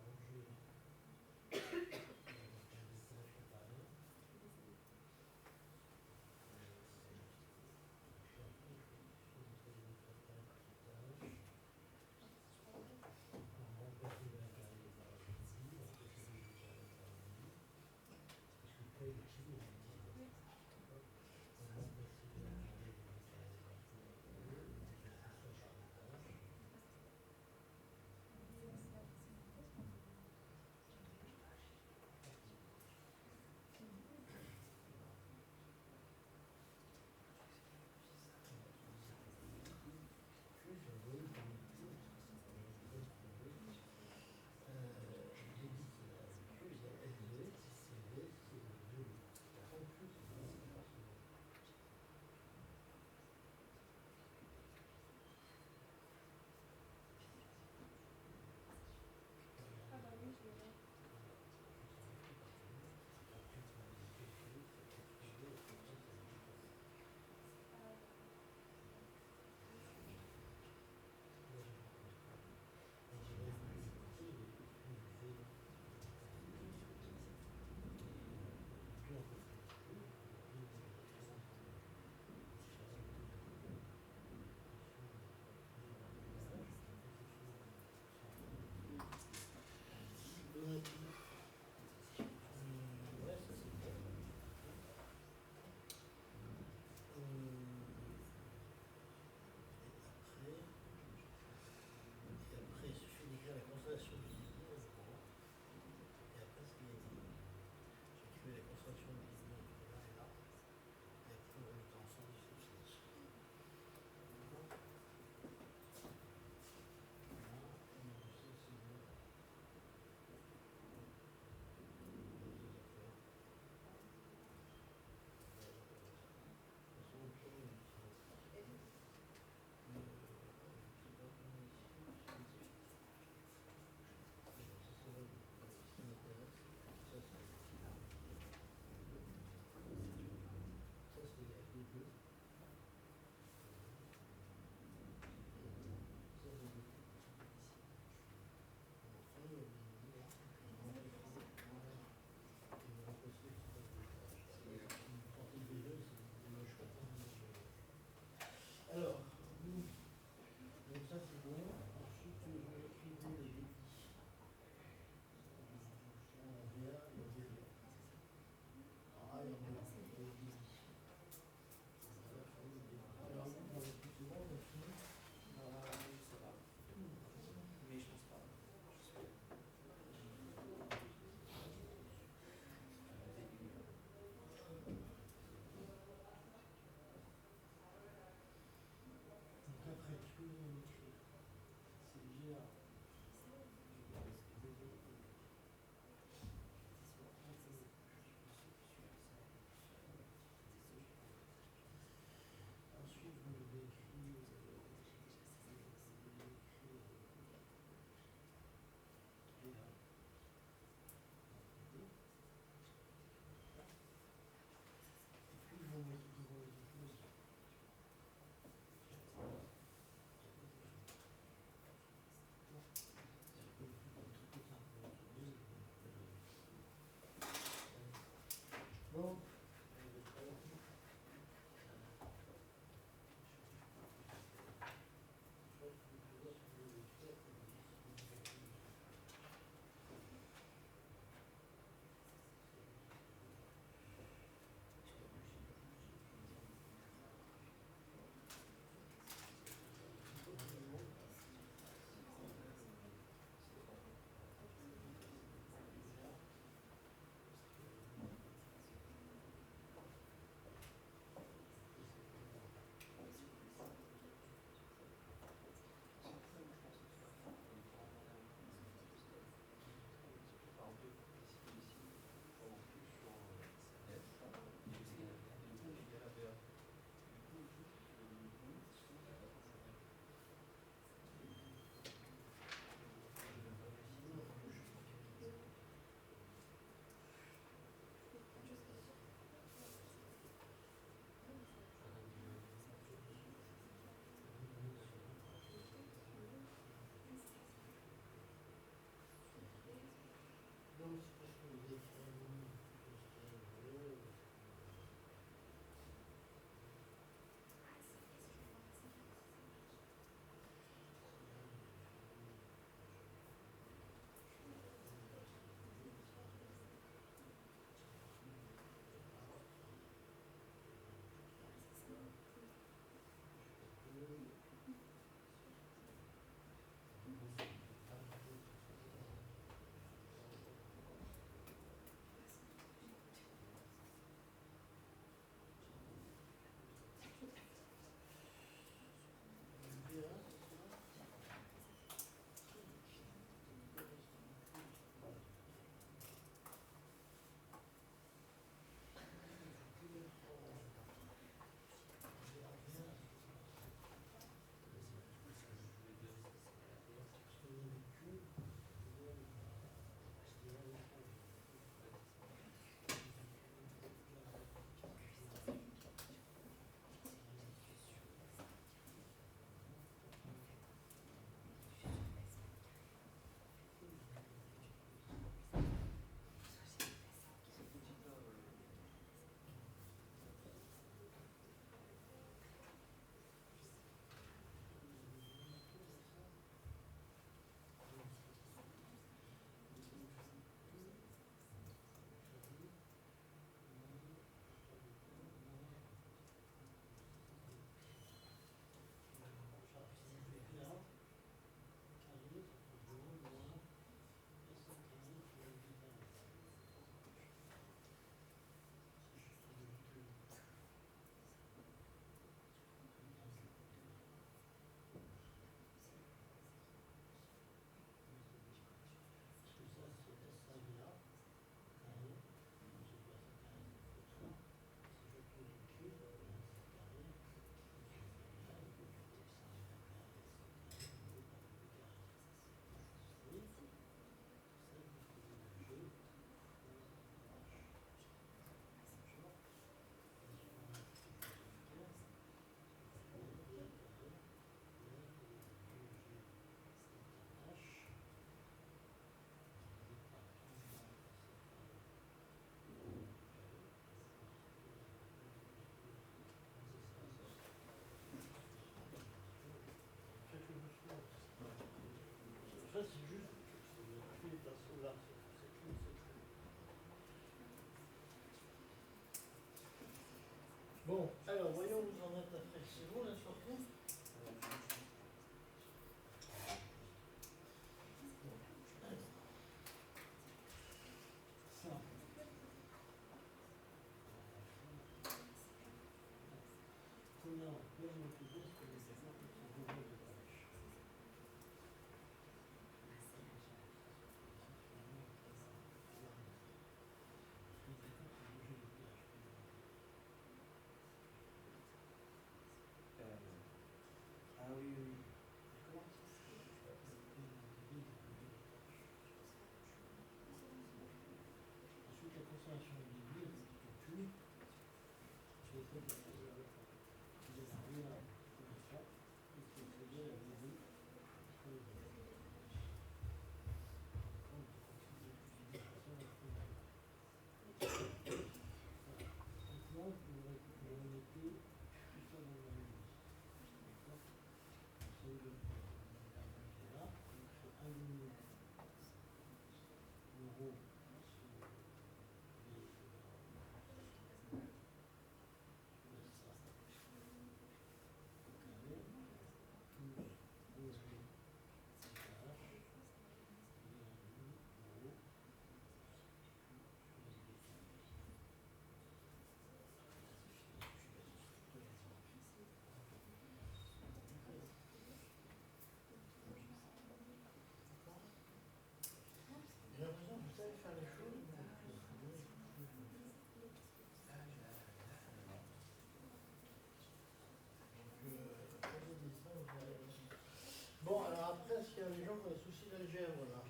[SPEAKER 1] après, est-ce qu'il y a des gens qui ont des soucis d'algèbre là?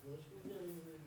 [SPEAKER 1] Ou est-ce que vous bien les nouvelles?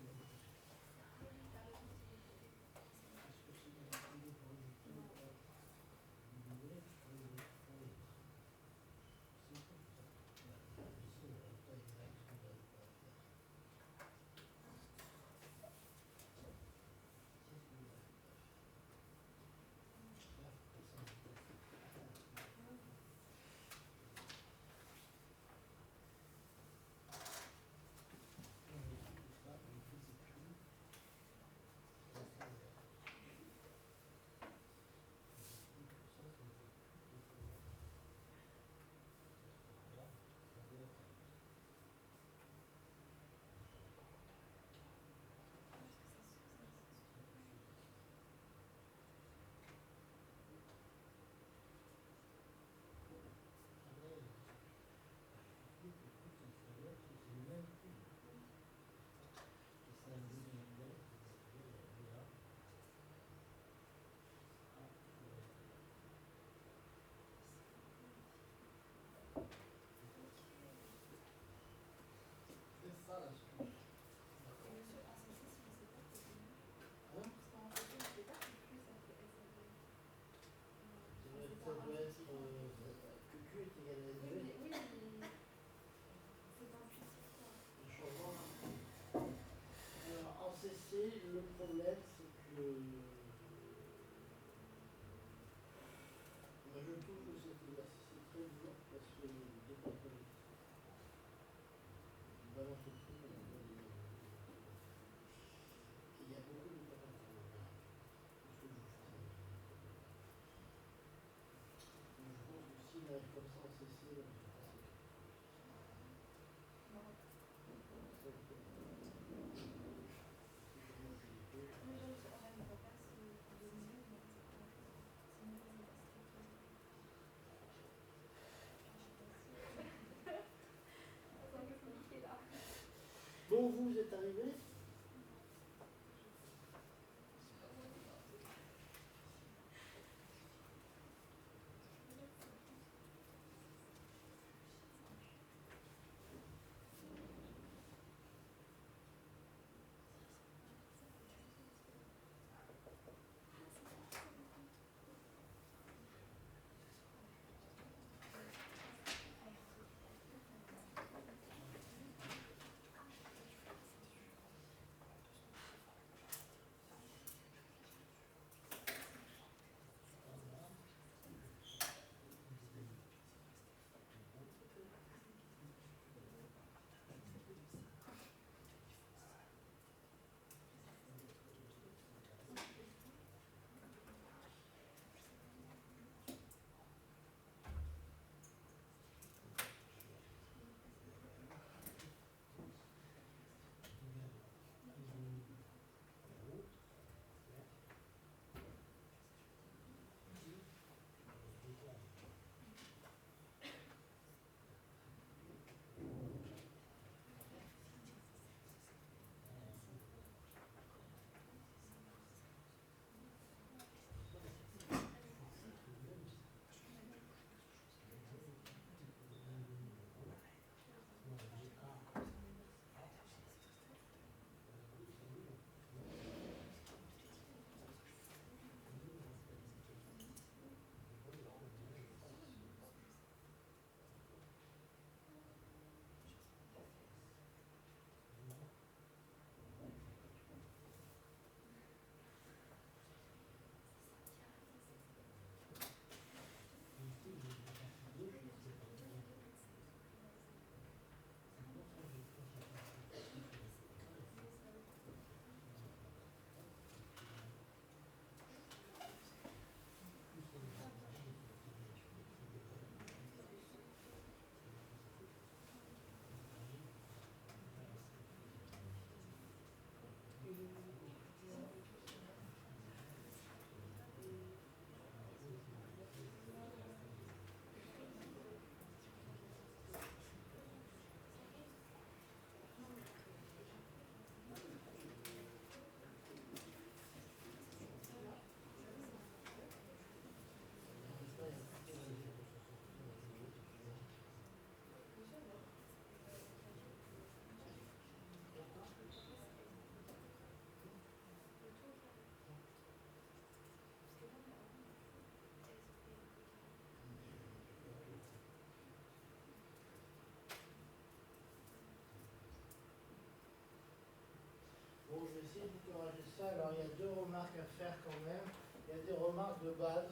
[SPEAKER 2] essayer de corriger ça. Alors, il y a deux remarques à faire quand même. Il y a des remarques de base.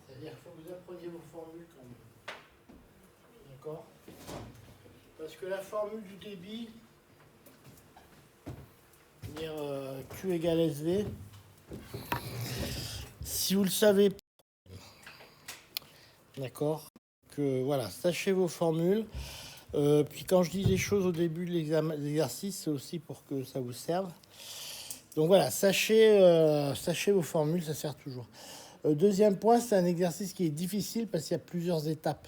[SPEAKER 2] C'est-à-dire qu'il faut que vous appreniez vos formules quand même. D'accord? Parce que la formule du débit, c'est-à-dire Q égale SV, si vous le savez, d'accord, que voilà, sachez vos formules. Puis quand je dis des choses au début de l'exercice, c'est aussi pour que ça vous serve. Donc voilà, sachez vos formules, ça sert toujours. Deuxième point, c'est un exercice qui est difficile parce qu'il y a plusieurs étapes.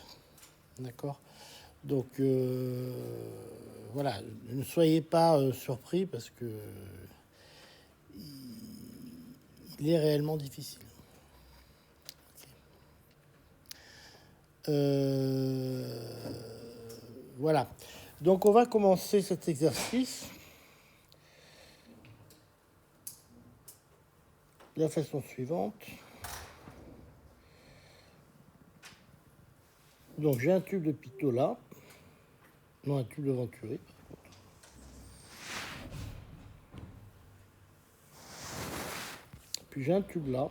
[SPEAKER 2] D'accord? Donc voilà, ne soyez pas surpris parce que il est réellement difficile. Voilà. Donc on va commencer cet exercice de la façon suivante. Donc j'ai un tube de Pitot là, non un tube de Venturi. Puis j'ai un tube là.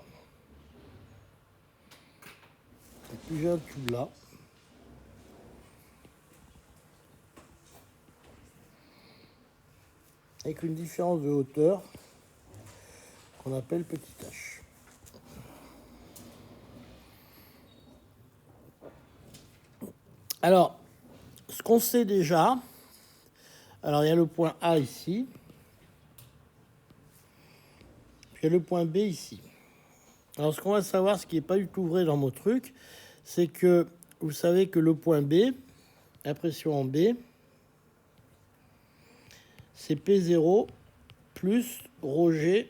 [SPEAKER 2] Et puis j'ai un tube là. Avec une différence de hauteur qu'on appelle petit h. Alors, ce qu'on sait déjà, alors il y a le point A ici, puis il y a le point B ici. Alors ce qu'on va savoir, ce qui n'est pas du tout vrai dans mon truc, c'est que vous savez que le point B, la pression en B, c'est P0 plus ρg.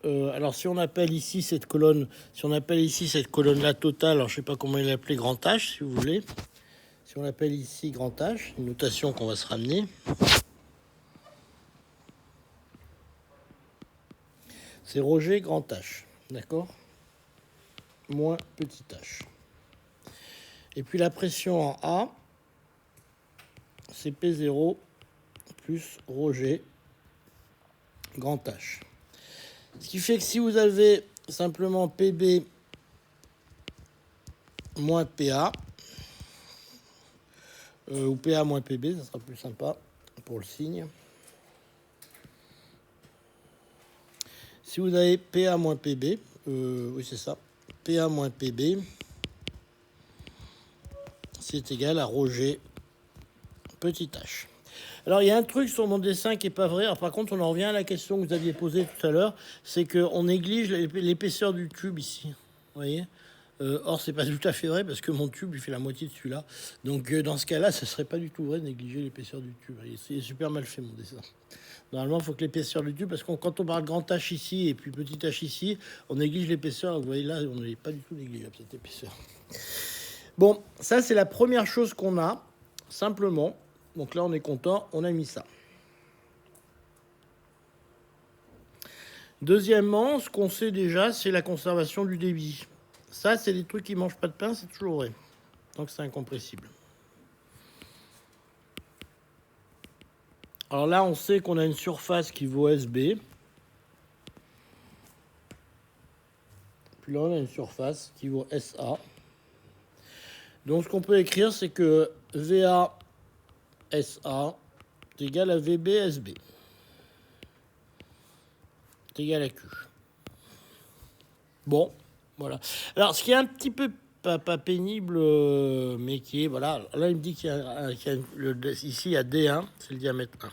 [SPEAKER 2] Alors si on appelle ici cette colonne, là totale, alors je sais pas comment il l'appelait, grand H si vous voulez. Si on l'appelle ici grand H, une notation qu'on va se ramener. C'est ρg grand H, d'accord? Moins petit h. Et puis la pression en A, c'est P0 plus ρg grand H. Ce qui fait que si vous avez simplement PB moins PA, ou PA moins PB, ça sera plus sympa pour le signe. Si vous avez PA moins PB, oui c'est ça, PA moins PB, c'est égal à ρg petit h. Alors il y a un truc sur mon dessin qui n'est pas vrai. Alors, par contre, on en revient à la question que vous aviez posée tout à l'heure, c'est qu'on néglige l'épaisseur du tube ici. Vous voyez? Or, c'est pas tout à fait vrai parce que mon tube, il fait la moitié de celui-là. Donc, dans ce cas-là, ce serait pas du tout vrai de négliger l'épaisseur du tube. C'est super mal fait, mon dessin. Normalement, il faut que l'épaisseur du tube, parce que quand on parle grand H ici et puis petit h ici, on néglige l'épaisseur. Vous voyez là, on n'est pas du tout négligeable cette épaisseur. Bon, ça, c'est la première chose qu'on a, simplement. Donc là, on est content, on a mis ça. Deuxièmement, ce qu'on sait déjà, c'est la conservation du débit. Ça, c'est des trucs qui ne mangent pas de pain, c'est toujours vrai. Donc, c'est incompressible. Alors là, on sait qu'on a une surface qui vaut SB. Puis là, on a une surface qui vaut SA. Donc, ce qu'on peut écrire, c'est que VA SA est égal à VB SB. C'est égal à Q. Bon, voilà. Alors, ce qui est un petit peu pas pénible, mais qui est, voilà. Là, il me dit qu'il y a, ici, il y a D1, c'est le diamètre 1.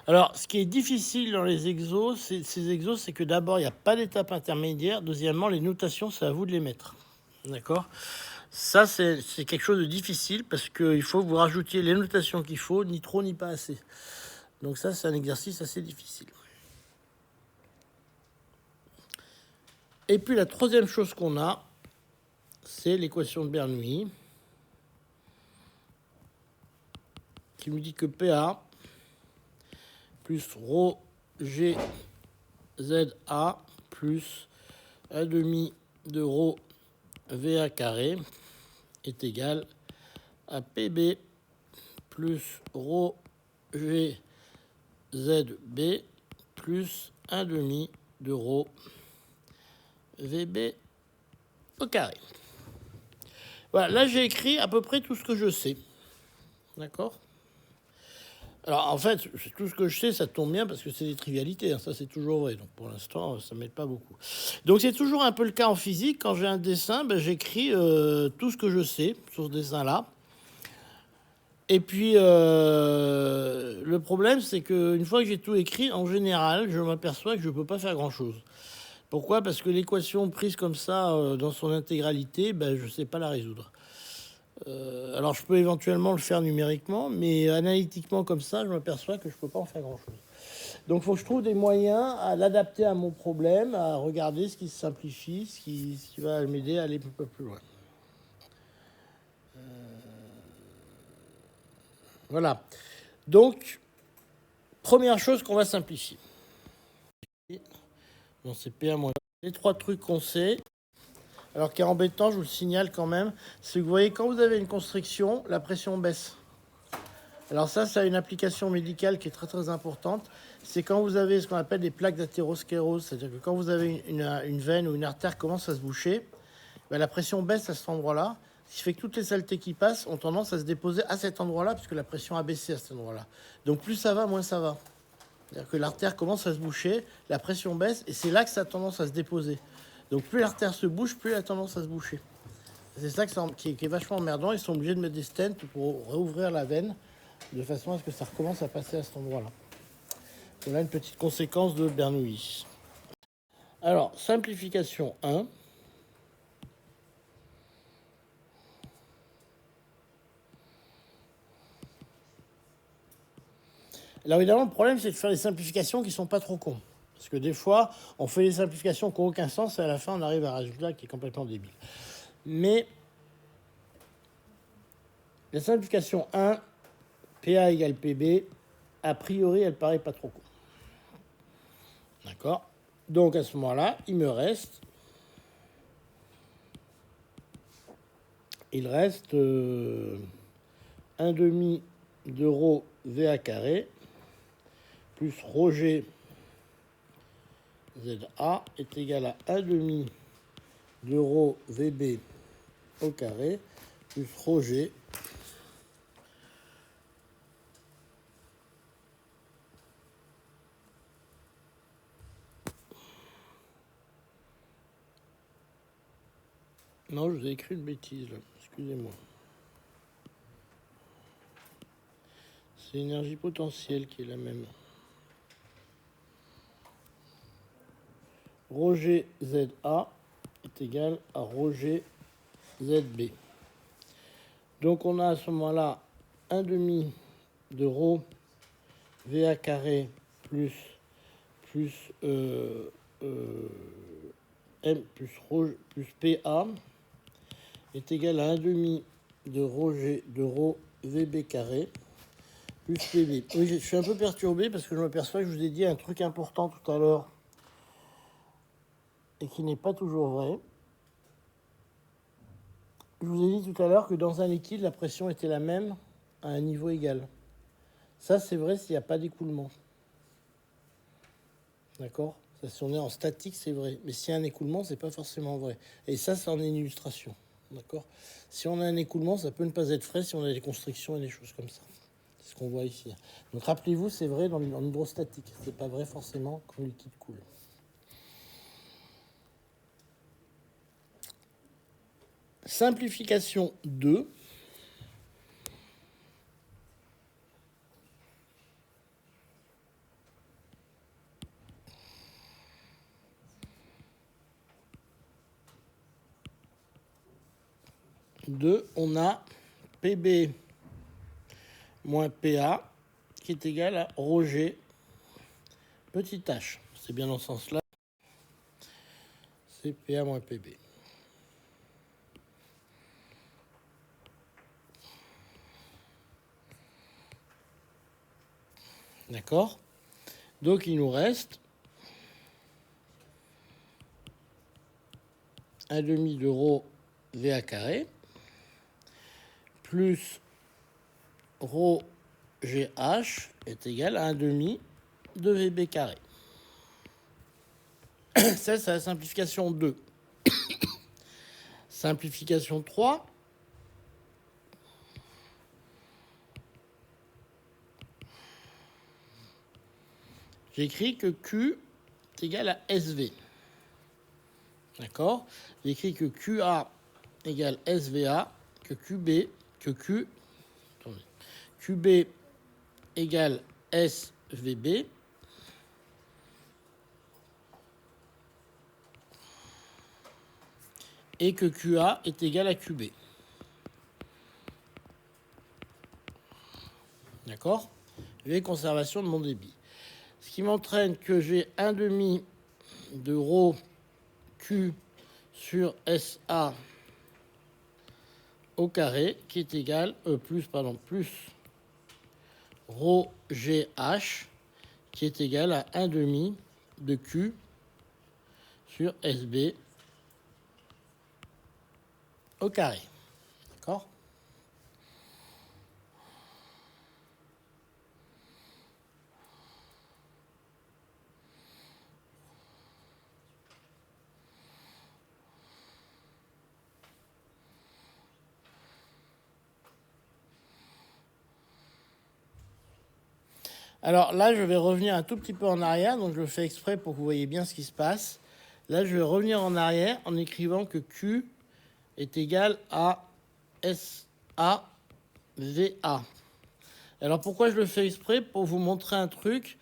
[SPEAKER 2] Alors, ce qui est difficile dans les exos, ces exos, c'est que d'abord, il n'y a pas d'étape intermédiaire. Deuxièmement, les notations, c'est à vous de les mettre. D'accord? Ça, c'est quelque chose de difficile parce qu'il faut que vous rajoutiez les notations qu'il faut, ni trop, ni pas assez. Donc ça, c'est un exercice assez difficile. Et puis, la troisième chose qu'on a, c'est l'équation de Bernoulli qui nous dit que PA plus ρ G ZA plus 1 demi de ρ VA carré est égal à PB plus ρ G
[SPEAKER 1] ZB plus 1 demi de rho VB au carré. Voilà, là j'ai écrit à peu près tout ce que je sais. D'accord? Alors en fait, tout ce que je sais, ça tombe bien parce que c'est des trivialités, hein, ça c'est toujours vrai. Donc pour l'instant, ça ne m'aide pas beaucoup. Donc c'est toujours un peu le cas en physique. Quand j'ai un dessin, ben, j'écris tout ce que je sais sur ce dessin-là. Et puis le problème, c'est qu'une fois que j'ai tout écrit, en général, je m'aperçois que je ne peux pas faire grand-chose. Pourquoi? Parce que l'équation prise comme ça, dans son intégralité, ben, je ne sais pas la résoudre. Alors je peux éventuellement le faire numériquement, mais analytiquement comme ça, je m'aperçois que je ne peux pas en faire grand-chose. Donc il faut que je trouve des moyens à l'adapter à mon problème, à regarder ce qui se simplifie, ce qui va m'aider à aller un peu plus loin. Voilà. Donc, première chose qu'on va simplifier. Bon, c'est P1 moins. Les trois trucs qu'on sait. Alors, qui est embêtant, je vous le signale quand même, c'est que vous voyez, quand vous avez une constriction, la pression baisse. Alors ça a une application médicale qui est très très importante. C'est quand vous avez ce qu'on appelle des plaques d'athérosclérose, c'est-à-dire que quand vous avez une veine ou une artère qui commence à se boucher, ben la pression baisse à cet endroit-là, ce qui fait que toutes les saletés qui passent ont tendance à se déposer à cet endroit-là, puisque la pression a baissé à cet endroit-là. Donc plus ça va, moins ça va. C'est-à-dire que l'artère commence à se boucher, la pression baisse, et c'est là que ça a tendance à se déposer. Donc plus l'artère se bouche, plus elle a tendance à se boucher. C'est ça qui est vachement emmerdant. Ils sont obligés de mettre des stents pour réouvrir la veine, de façon à ce que ça recommence à passer à cet endroit-là. Voilà une petite conséquence de Bernoulli. Alors, simplification 1. Alors évidemment, le problème, c'est de faire des simplifications qui ne sont pas trop cons. Parce que des fois, on fait des simplifications qui n'ont aucun sens et à la fin, on arrive à un résultat qui est complètement débile. Mais la simplification 1, PA égale PB, a priori, elle paraît pas trop con. D'accord? Donc à ce moment-là, il reste 1 demi de rho VA carré plus rho G ZA est égal à 1 demi de rho VB au carré plus rho G Non, je vous ai écrit une bêtise là, excusez-moi. C'est l'énergie potentielle qui est la même. Rho G ZA est égal à rho G ZB. Donc on a à ce moment-là 1 demi de rho VA carré plus M plus rho plus PA est égal à 1 demi de rho VB carré plus PB. Oui, je suis un peu perturbé parce que je m'aperçois que je vous ai dit un truc important tout à l'heure et qui n'est pas toujours vrai. Je vous ai dit tout à l'heure que dans un liquide, la pression était la même à un niveau égal. Ça, c'est vrai s'il n'y a pas d'écoulement. D'accord? Ça, si on est en statique, c'est vrai. Mais s'il y a un écoulement, c'est pas forcément vrai. Et ça, c'est en une illustration. D'accord? Si on a un écoulement, ça peut ne pas être vrai si on a des constrictions et des choses comme ça. C'est ce qu'on voit ici. Donc rappelez-vous, c'est vrai en hydrostatique. C'est pas vrai forcément quand le liquide coule. Simplification 2. On a PB moins PA qui est égal à rho G petit h. C'est bien dans ce sens-là. C'est PA moins PB. D'accord? Donc il nous reste 1 demi de rho VA carré plus rho GH est égal à 1 demi de VB carré. Ça, c'est la simplification 2. Simplification 3. J'écris que Q est égal à SV. D'accord? J'écris que QA égale SVA, que QB égale SVB. Et que QA est égal à QB. D'accord? V conservation de mon débit. Ce qui m'entraîne que j'ai 1/2 de ρ Q sur SA au carré qui est égal, plus ρ GH qui est égal à 1/2 de Q sur SB au carré. D'accord? Alors là, je vais revenir un tout petit peu en arrière, donc je le fais exprès pour que vous voyez bien ce qui se passe. Là, je vais revenir en arrière en écrivant que Q est égal à SAVA. Alors pourquoi je le fais exprès? Pour vous montrer un truc,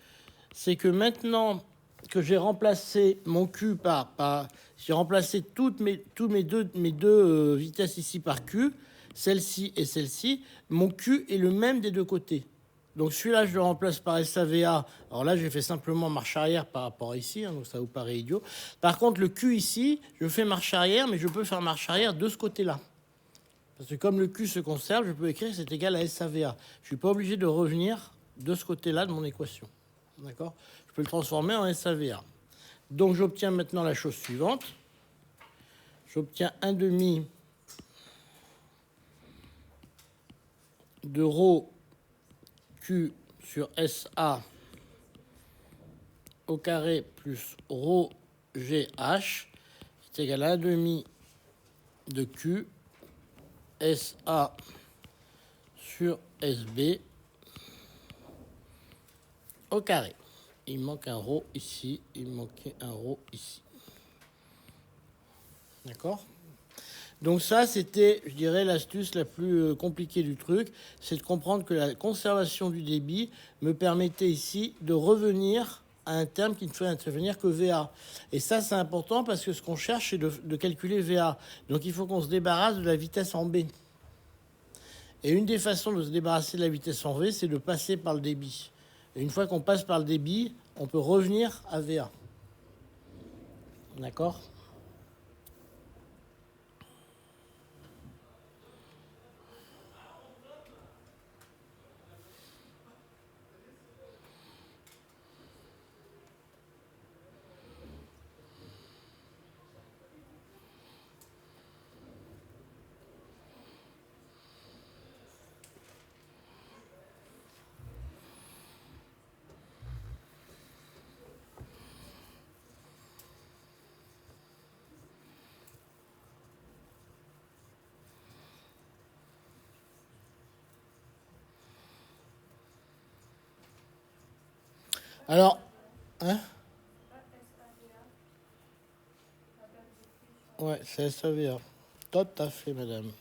[SPEAKER 1] c'est que maintenant que j'ai remplacé mon Q j'ai remplacé toutes mes deux vitesses ici par Q, celle-ci et celle-ci, mon Q est le même des deux côtés. Donc celui-là, je le remplace par SAVA. Alors là, j'ai fait simplement marche arrière par rapport à ici, hein, donc ça vous paraît idiot. Par contre, le Q ici, je fais marche arrière, mais je peux faire marche arrière de ce côté-là. Parce que comme le Q se conserve, je peux écrire que c'est égal à SAVA. Je ne suis pas obligé de revenir de ce côté-là de mon équation. D'accord? Je peux le transformer en SAVA. Donc j'obtiens maintenant la chose suivante. J'obtiens 1/2 de ρ Q sur SA au carré plus ρ GH est égal à 1/2 de Q SA sur SB au carré. Il manque un ρ ici, il manquait un ρ ici. D'accord? Donc ça, c'était, je dirais, l'astuce la plus compliquée du truc, c'est de comprendre que la conservation du débit me permettait ici de revenir à un terme qui ne fait intervenir que VA. Et ça, c'est important parce que ce qu'on cherche, c'est de calculer VA. Donc il faut qu'on se débarrasse de la vitesse en B. Et une des façons de se débarrasser de la vitesse en V, c'est de passer par le débit. Et une fois qu'on passe par le débit, on peut revenir à VA. D'accord? Alors, hein? Ouais, c'est SAVA. Tout à fait, madame.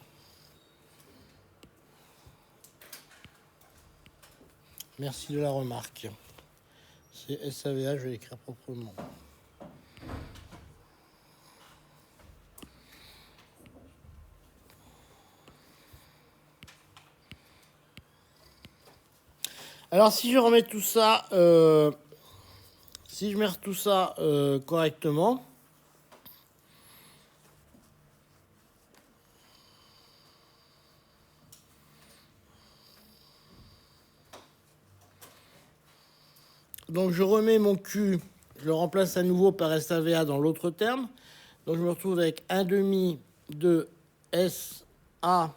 [SPEAKER 1] Merci de la remarque. C'est SAVA, je vais l'écrire proprement. Alors, si je remets tout ça, si je mets tout ça correctement, donc je remets mon Q, je le remplace à nouveau par SAVA dans l'autre terme. Donc je me retrouve avec 1/2 de SAVA,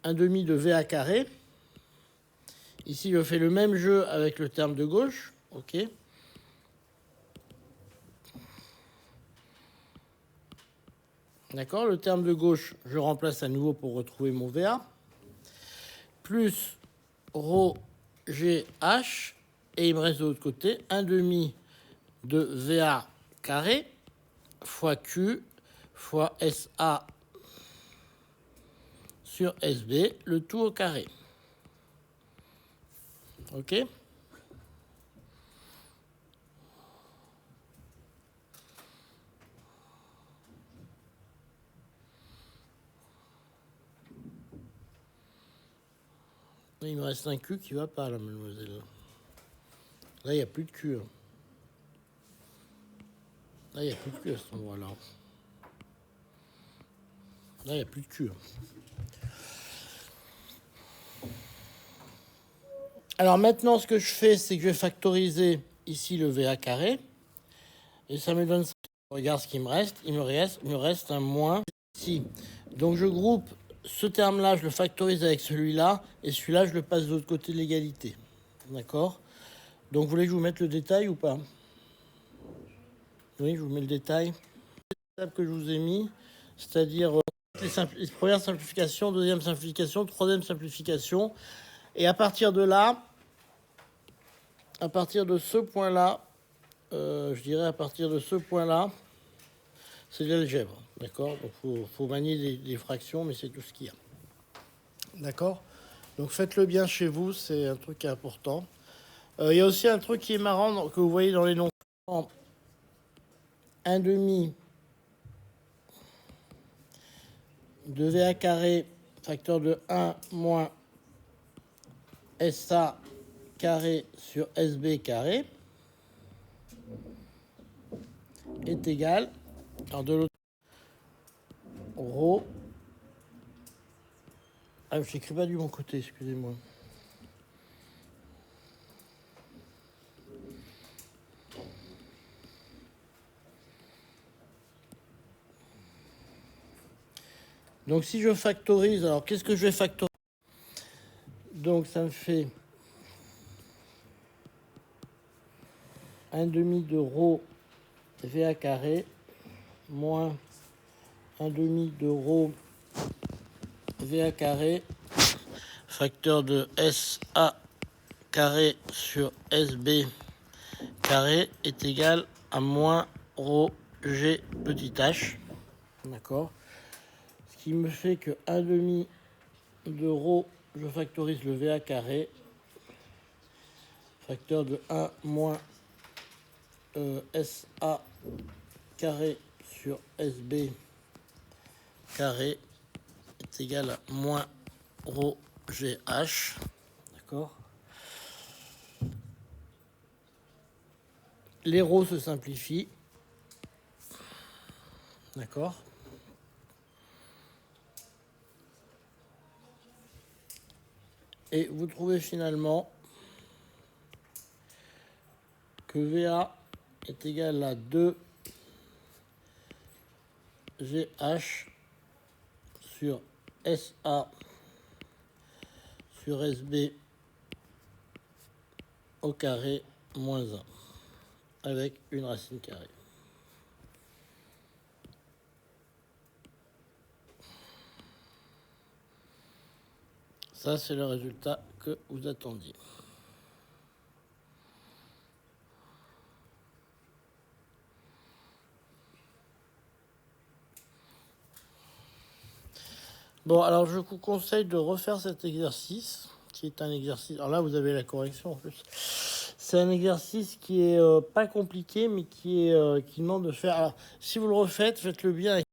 [SPEAKER 1] 1/2 de VA carré Ici, je fais le même jeu avec le terme de gauche. OK. D'accord, le terme de gauche, je remplace à nouveau pour retrouver mon VA. Plus ρ G H. Et il me reste de l'autre côté 1/2 de VA carré fois Q fois SA sur SB, le tout au carré. OK? Il me reste un Q qui va pas, là, mademoiselle. Là, il n'y a plus de Q. Là, il n'y a plus de Q à cet endroit-là. Là, il n'y a plus de Q. Alors maintenant, ce que je fais, c'est que je vais factoriser ici le VA carré. Et ça me donne ça. Regarde ce qu'il me reste. Il me reste un moins ici. Donc je groupe ce terme-là, je le factorise avec celui-là. Et celui-là, je le passe de l'autre côté de l'égalité. D'accord? Donc vous voulez que je vous mette le détail ou pas? Oui, je vous mets le détail. L'étape que je vous ai mis, c'est-à-dire les premières simplifications, deuxième simplification, troisième simplification. Et à partir de là, à partir de ce point-là, je dirais à partir de ce point-là, c'est de l'algèbre. D'accord? Donc faut manier des fractions, mais c'est tout ce qu'il y a. D'accord? Donc faites-le bien chez vous, c'est un truc qui est important. Il y a aussi un truc qui est marrant que vous voyez dans les noms. 1/2 de VA carré, facteur de 1 moins SA carré sur SB carré est égal, alors de l'autre, ρ. Ah, je n'écris pas du bon côté, excusez-moi. Donc si je factorise, alors qu'est-ce que je vais factoriser? Donc ça me fait 1/2 de ρ VA carré moins 1/2 de ρ VA carré, facteur de SA carré sur SB carré est égal à moins ρ G petit h. D'accord? Ce qui me fait que 1/2 de ρ, je factorise le VA carré, facteur de 1 moins SA carré sur SB carré est égal à moins ρ GH. D'accord? Les ρ se simplifient. D'accord? Et vous trouvez finalement que VA est égal à 2 GH sur SA sur SB au carré moins 1 avec une racine carrée. Ça, c'est le résultat que vous attendiez. Bon, alors je vous conseille de refaire cet exercice, qui est un exercice... Alors là, vous avez la correction en plus. C'est un exercice qui est pas compliqué, mais qui demande de faire... Alors, si vous le refaites, faites-le bien avec